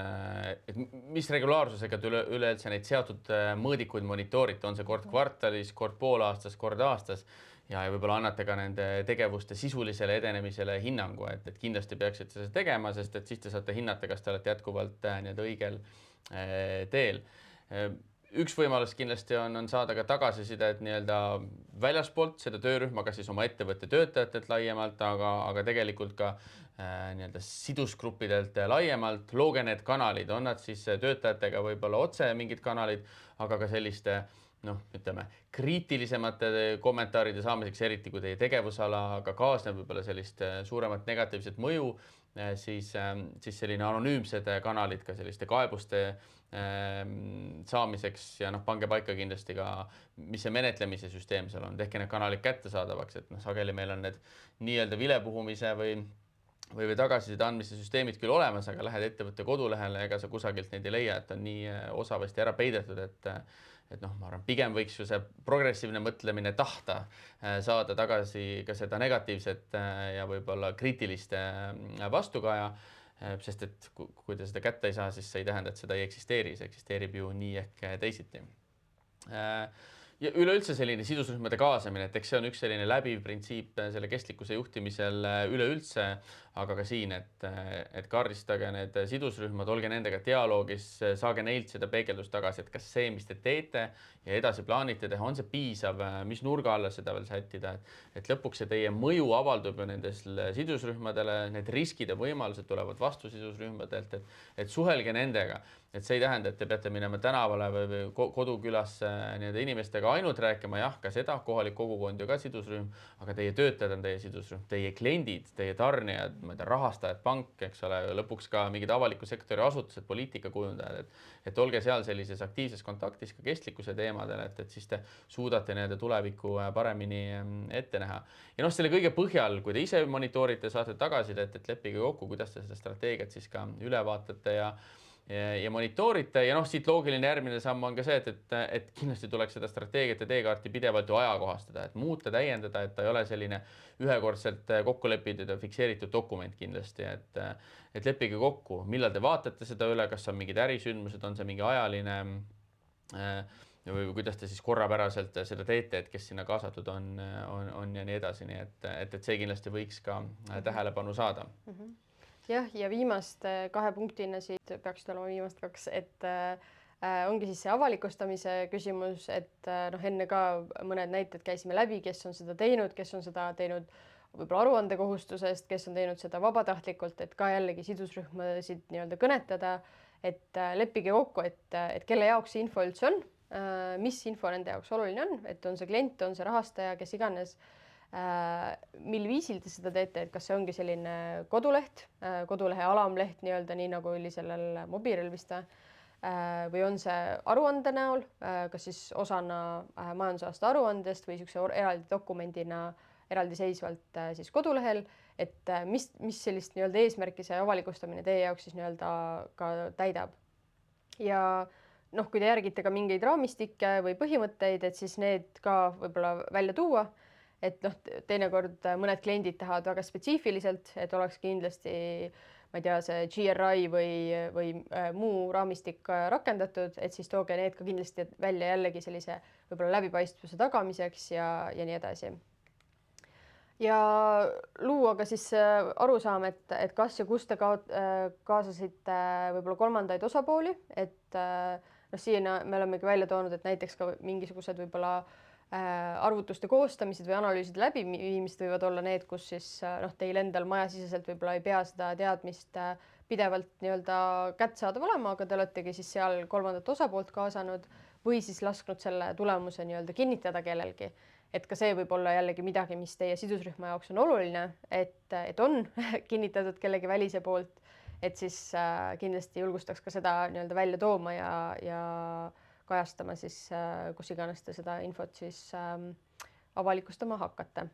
[SPEAKER 1] mis regulaarsusega te üleüldse neid seatud mõõdikuid monitoorite, on see kord kvartalis, kord poolaastas, kord aastas ja võib-olla annate ka nende tegevuste sisulisele edenemisele hinnangu, et kindlasti peaksite seda tegema, sest et siis te saate hinnata, kas te olete jätkuvalt nii-öelda õigel teel. Üks võimalus kindlasti on saada ka tagasisidet nii-öelda väljaspoolt seda töörühma, kas siis oma ettevõtte töötajatelt laiemalt, aga tegelikult ka nii-öelda sidusgruppidelt laiemalt. Looge need kanalid, on nad siis töötajatega võib-olla otse mingid kanalid, aga ka selliste ütleme, kriitilisemate kommentaaride saamiseks, eriti kui teie tegevusalaga kaasneb võib-olla sellist suuremat negatiivset mõju, siis selline anonüümsed kanalid ka selliste kaebuste saamiseks ja pange paika kindlasti ka, mis see menetlemise süsteem seal on, tehke need kanalid kättesaadavaks, et sageli meil on need nii-öelda vilepuhumise või tagasiside andmise süsteemid küll olemas, aga lähed ettevõtte kodulehele, ega sa kusagilt neid ei leia, et on nii osavasti ära peidetud, et ma arvan, pigem võiks ju see progressiivne mõtlemine tahta saada tagasi ka seda negatiivset ja võib-olla kriitilist vastukaja, sest et kui te seda kätte ei saa, siis see ei tähenda, et seda ei eksisteeri, see eksisteerib ju nii ehk teisiti. Ja üleüldse selline sidusrühmade kaasamine, et eks see on üks selline läbiv printsiip selle kestlikkuse juhtimisel üleüldse, aga ka siin, et kaardistage need sidusrühmad, olge nendega dialoogis, saage neilt seda peegeldust tagasi, et kas see, mis te teete ja edasi plaanite teha, on see piisav, mis nurga alla seda veel sättida, et lõpuks see teie mõju avaldub ju nendes sidusrühmadele, need riskid ja võimalused tulevad vastu sidusrühmadelt, et suhelge nendega. Et see ei tähenda, et te peate minema tänavale või kodukülasse inimestega ainult rääkima, jah, ka seda, kohalik kogukond ju ka sidusrühm, aga teie töötajad on teie sidusrühm, teie kliendid, teie tarnijad, rahastajad, pank, eks ole, lõpuks ka mingid avaliku sektori asutused, poliitikakujundajad, et olge seal sellises aktiivses kontaktis ka kestlikkuse teemadel, et siis te suudate tulevikku paremini ette näha. Ja selle kõige põhjal, kui te ise monitoorite, saate tagasisidet, et leppige kokku, kuidas te seda strateegiat siis ka üle vaatate ja monitoorite ja siit loogiline järgmine samm on ka see, et kindlasti tuleks seda strateegiat ja teekaarti pidevalt ju ajakohastada, et muuta, täiendada, et ta ei ole selline ühekordselt kokku lepitud ja fikseeritud dokument kindlasti, et leppige kokku, millal te vaatate seda üle, kas on mingid ärisündmused, on see mingi ajaline või kuidas te siis korrapäraselt seda teete, et kes sinna kaasatud on ja nii edasi, nii et see kindlasti võiks ka tähelepanu saada.
[SPEAKER 2] Jah, ja viimaste 2 punktina siit peaksid olema viimast 2, et ongi siis see avalikustamise küsimus, et enne ka mõned näited käisime läbi, kes on seda teinud võib-olla aruandekohustusest, kes on teinud seda vabatahtlikult, et ka jällegi sidusrühmasid nii-öelda kõnetada, et leppige kokku, et kelle jaoks see info üldse on, mis info nende jaoks oluline on, et on see klient, on see rahastaja, kes iganes, mil viisil te seda teete, et kas see ongi selline koduleht, kodulehe alamleht nii-öelda, nii nagu oli sellel Mobiirel vist, või on see aruande näol, kas siis osana majandusaasta aruandest või niisuguse eraldi dokumendina eraldiseisvalt siis kodulehel, et mis sellist nii-öelda eesmärki see avalikustamine teie jaoks siis nii-öelda ka täidab. Ja noh, kui te järgite ka mingeid raamistikke või põhimõtteid, et siis need ka võib-olla välja tuua, et noh, teinekord mõned kliendid tahavad väga spetsiifiliselt, et oleks kindlasti, ma ei tea, see GRI või muu raamistik rakendatud, et siis tooge need ka kindlasti välja jällegi sellise võib-olla läbipaistvuse tagamiseks ja nii edasi. Ja luua ka siis arusaam, et kas ja kus te kaasasite võib-olla kolmandaid osapooli, et noh, siin me olemegi välja toonud, et näiteks ka mingisugused võib-olla arvutuste koostamised või analüüside läbiviimised võivad olla need, kus siis noh, teil endal majasiseselt võib-olla ei pea seda teadmist pidevalt nii-öelda kättesaadav olema, aga te oletegi siis seal kolmandat osapoolt kaasanud või siis lasknud selle tulemuse nii-öelda kinnitada kellelgi. Et ka see võib olla jällegi midagi, mis teie sidusrühma jaoks on oluline, et on kinnitatud kellegi välise poolt, et siis kindlasti julgustaks ka seda nii-öelda välja tooma ja kajastama siis, kus iganes te seda infot siis avalikustama hakkate.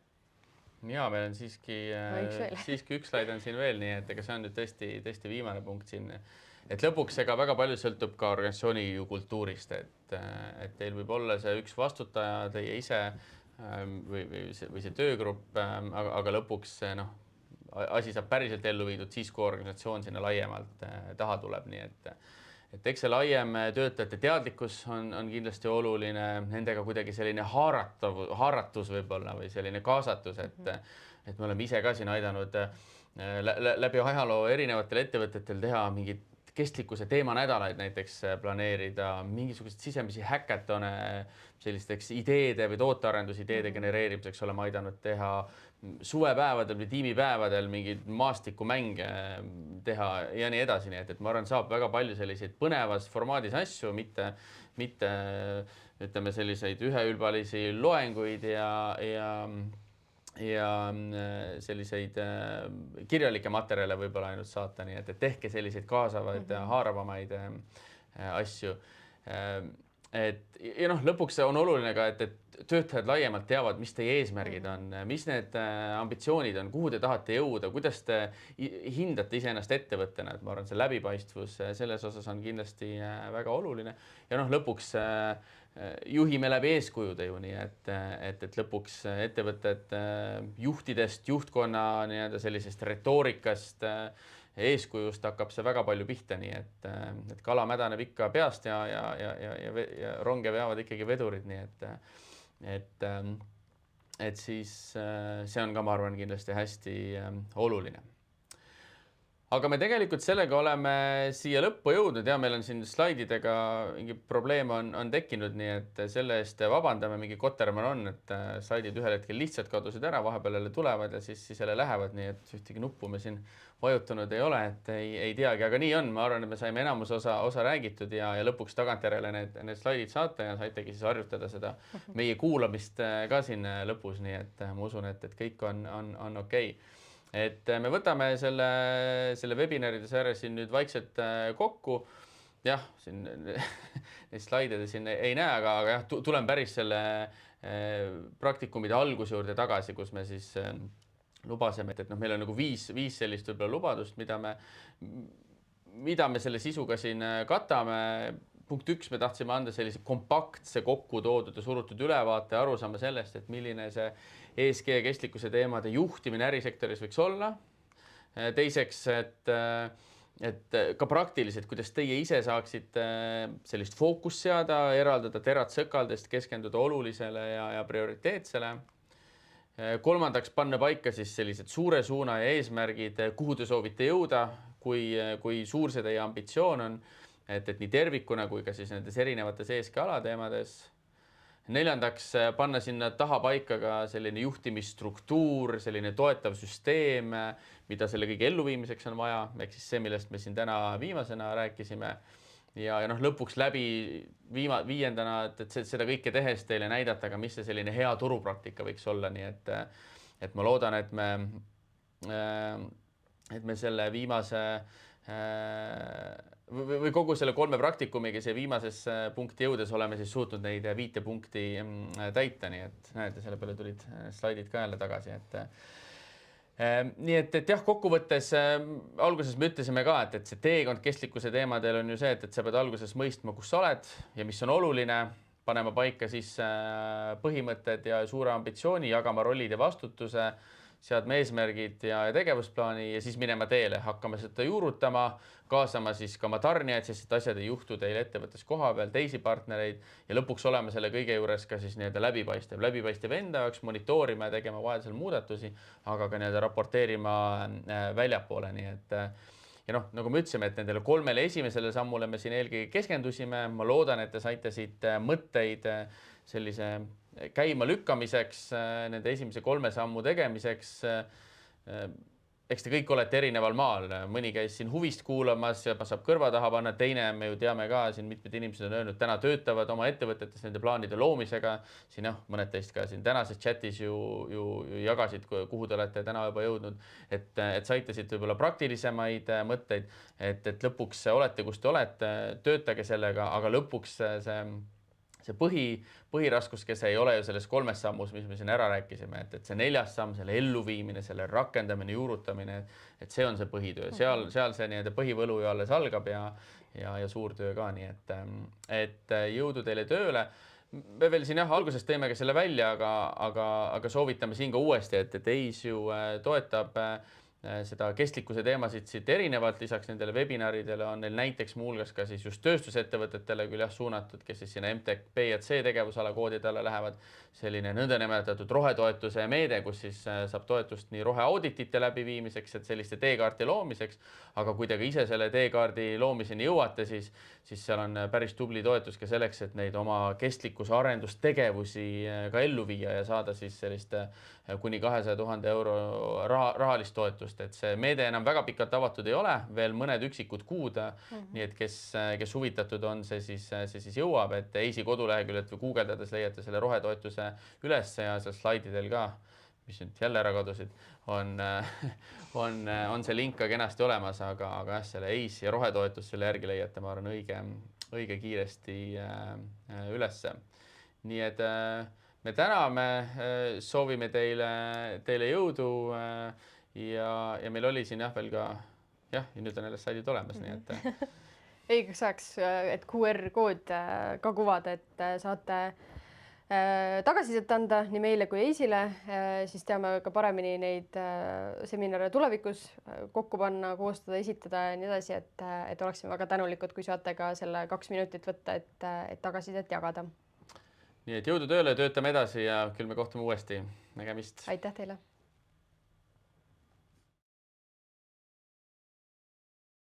[SPEAKER 1] Ja meil on siiski üks slaid on siin veel, nii et ega see on nüüd tõesti viimane punkt siin. Et lõpuks ega väga palju sõltub ka organisatsiooni kultuurist, et teil võib olla see üks vastutaja, teie ise või see töögrupp, aga lõpuks noh, asi saab päriselt ellu viidud siis, kui organisatsioon sinna laiemalt taha tuleb, nii et eks see laiem töötajate teadlikkus on kindlasti oluline, nendega kuidagi selline haaratus võib-olla või selline kaasatus, et me oleme ise ka siin aidanud läbi ajaloo erinevatel ettevõtetel teha mingit kestlikkuse teemanädalaid näiteks planeerida, mingisugused sisemisi häkatone sellisteks ideede või tootearendusideede genereerimiseks oleme aidanud teha, suvepäevadel või tiimipäevadel mingeid maastikumänge teha ja nii edasi, nii et ma arvan, saab väga palju selliseid põnevas formaadis asju, mitte ütleme selliseid üheülbalisi loenguid ja selliseid kirjalikke materjale võib-olla ainult saata, nii et tehke selliseid kaasavaid, haaravamaid asju. Ja noh, lõpuks on oluline ka, et töötajad laiemalt teavad, mis teie eesmärgid on, mis need ambitsioonid on, kuhu te tahate jõuda, kuidas te hindate iseennast ettevõttena, et ma arvan, see läbipaistvus selles osas on kindlasti väga oluline. Ja noh, lõpuks juhime läbi eeskujude ju nii, et lõpuks ettevõtted juhtidest, juhtkonna nii-öelda sellisest retoorikast, eeskujust hakkab see väga palju pihta, nii et kala mädaneb ikka peast ja ronge veavad ikkagi vedurid, nii et siis see on ka, ma arvan, kindlasti hästi oluline. Aga me tegelikult sellega oleme siia lõppu jõudnud ja meil on siin slaididega mingi probleem on tekkinud, nii et selle eest vabandame, mingi kotermann on, et slaidid ühel hetkel lihtsalt kadusid ära, vahepeal jälle tulevad ja siis jälle lähevad, nii et ühtegi nuppu me siin vajutanud ei ole, et ei teagi, aga nii on, ma arvan, et me saime enamus osa räägitud ja lõpuks tagantjärele need slaidid saate ja saitegi siis harjutada seda meie kuulamist ka siin lõpus, nii et ma usun, et kõik on okei. Et me võtame selle webinaride seere siin nüüd vaikselt kokku. Jah, siin neid slaidide siin ei näe, aga jah, tulen päris selle praktikumide alguse juurde tagasi, kus me siis lubasime, et noh, meil on nagu viis sellist võib-olla lubadust, mida me selle sisuga siin katame. Punkt 1, me tahtsime anda sellise kompaktse kokku toodud ja surutud ülevaate ja arusaama sellest, et milline see ESG kestlikkuse teemade juhtimine ärisektoris võiks olla. Teiseks, et ka praktiliselt, kuidas teie ise saaksite sellist fookust seada, eraldada terad sõkaldest, keskenduda olulisele ja prioriteetsele. Kolmandaks, panna paika siis sellised suure suuna ja eesmärgid, kuhu te soovite jõuda, kui suur see teie ambitsioon on, et nii tervikuna kui ka siis nendes erinevates ESG alateemades. Neljandaks, panna sinna taha paika ka selline juhtimisstruktuur, selline toetav süsteem, mida selle kõige elluviimiseks on vaja, ehk siis see, millest me siin täna viimasena rääkisime. ja noh, lõpuks läbi viiendana, et seda kõike tehes teile näidata ka, mis see selline hea turupraktika võiks olla, nii et ma loodan, et me selle viimase või kogu selle 3 praktikumiga see viimasesse punkti jõudes oleme siis suutnud neid 5 punkti täita, nii et näete, selle peale tulid slaidid ka jälle tagasi, nii et jah, kokkuvõttes alguses me ütlesime ka, et see teekond kestlikkuse teemadel on ju see, et sa peed alguses mõistma, kus sa oled ja mis on oluline, panema paika siis põhimõtted ja suure ambitsiooni, jagama rollid ja vastutuse, seadma eesmärgid ja tegevusplaani ja siis minema teele, hakkama seda juurutama, kaasama siis ka oma tarnijaid, sest et asjad ei juhtu teil ettevõttes koha peal, teisi partnereid ja lõpuks olema selle kõige juures ka siis nii-öelda läbipaistev enda jaoks, monitoorima ja tegema vajadusel muudatusi, aga ka nii-öelda raporteerima väljapoole, nii et ja noh, nagu me ütlesime, et nendele 3 esimesele sammule me siin eelkõige keskendusime, ma loodan, et te saite siit mõtteid sellise käima lükkamiseks, nende esimese 3 sammu tegemiseks. Eks te kõik olete erineval maal, mõni käis siin huvist kuulamas ja saab kõrva taha panna, teine me ju teame ka, siin mitmed inimesed on öelnud, täna töötavad oma ettevõtetes nende plaanide loomisega. Siin jah, mõned teist ka siin tänases chatis ju jagasid, kuhu te olete täna juba jõudnud, et saite siit võib-olla praktilisemaid mõtteid, et lõpuks olete, kus te olete, töötage sellega, aga lõpuks see põhiraskuse ei ole ju selles 3 sammus, mis me siin ära rääkisime, et see 4. samm, selle elluviimine, selle rakendamine, juurutamine, et see on see põhitöö, seal see nii-öelda põhivõlu ju alles algab ja suur töö ka, nii et jõudu teile tööle. Me veel siin jah, alguses teeme ka selle välja, aga soovitame siin ka uuesti, et EIS ju toetab seda kestlikkuse teemasid siit erinevalt, lisaks nendele webinaridele on neil näiteks muuhulgas ka siis just tööstusettevõtetele küll jah suunatud, kes siis sinna MTech B ja C tegevusala koodide alla lähevad, selline nõndanimetatud rohetoetuse meede, kus siis saab toetust nii roheauditite läbiviimiseks, et selliste teekaarti loomiseks, aga kui te ka ise selle teekaardi loomiseni jõuate, siis seal on päris tubli toetus ka selleks, et neid oma kestlikkuse arendustegevusi ka ellu viia ja saada siis sellist kuni 200 000 euro rahalist toetust, et see meede enam väga pikalt avatud ei ole, veel mõned üksikud kuud, nii et kes huvitatud on, see siis jõuab, et EIS-i koduleheküljelt või guugeldades leiate selle rohetoetuse üles ja seal slaididel ka, mis nüüd jälle ära kadusid, on see link ka kenasti olemas, aga jah, selle EIS ja rohetoetus selle järgi leiate, ma arvan, õige kiiresti ülesse. Nii et me täname, soovime teile jõudu ja meil oli siin jah veel ka jah, ja nüüd on jälle slaidid olemas, nii et
[SPEAKER 2] õigeks ajaks, et QR-kood ka kuvada, et saate tagasisidet anda nii meile kui EIS-ile, siis teame ka paremini neid seminare tulevikus kokku panna, koostada, esitada ja nii edasi, et oleksime väga tänulikud, kui saate ka selle 2 minutit võtta, et tagasisidet jagada.
[SPEAKER 1] Nii et jõudu tööle, töötame edasi ja küll me kohtume uuesti. Nägemist.
[SPEAKER 2] Aitäh teile!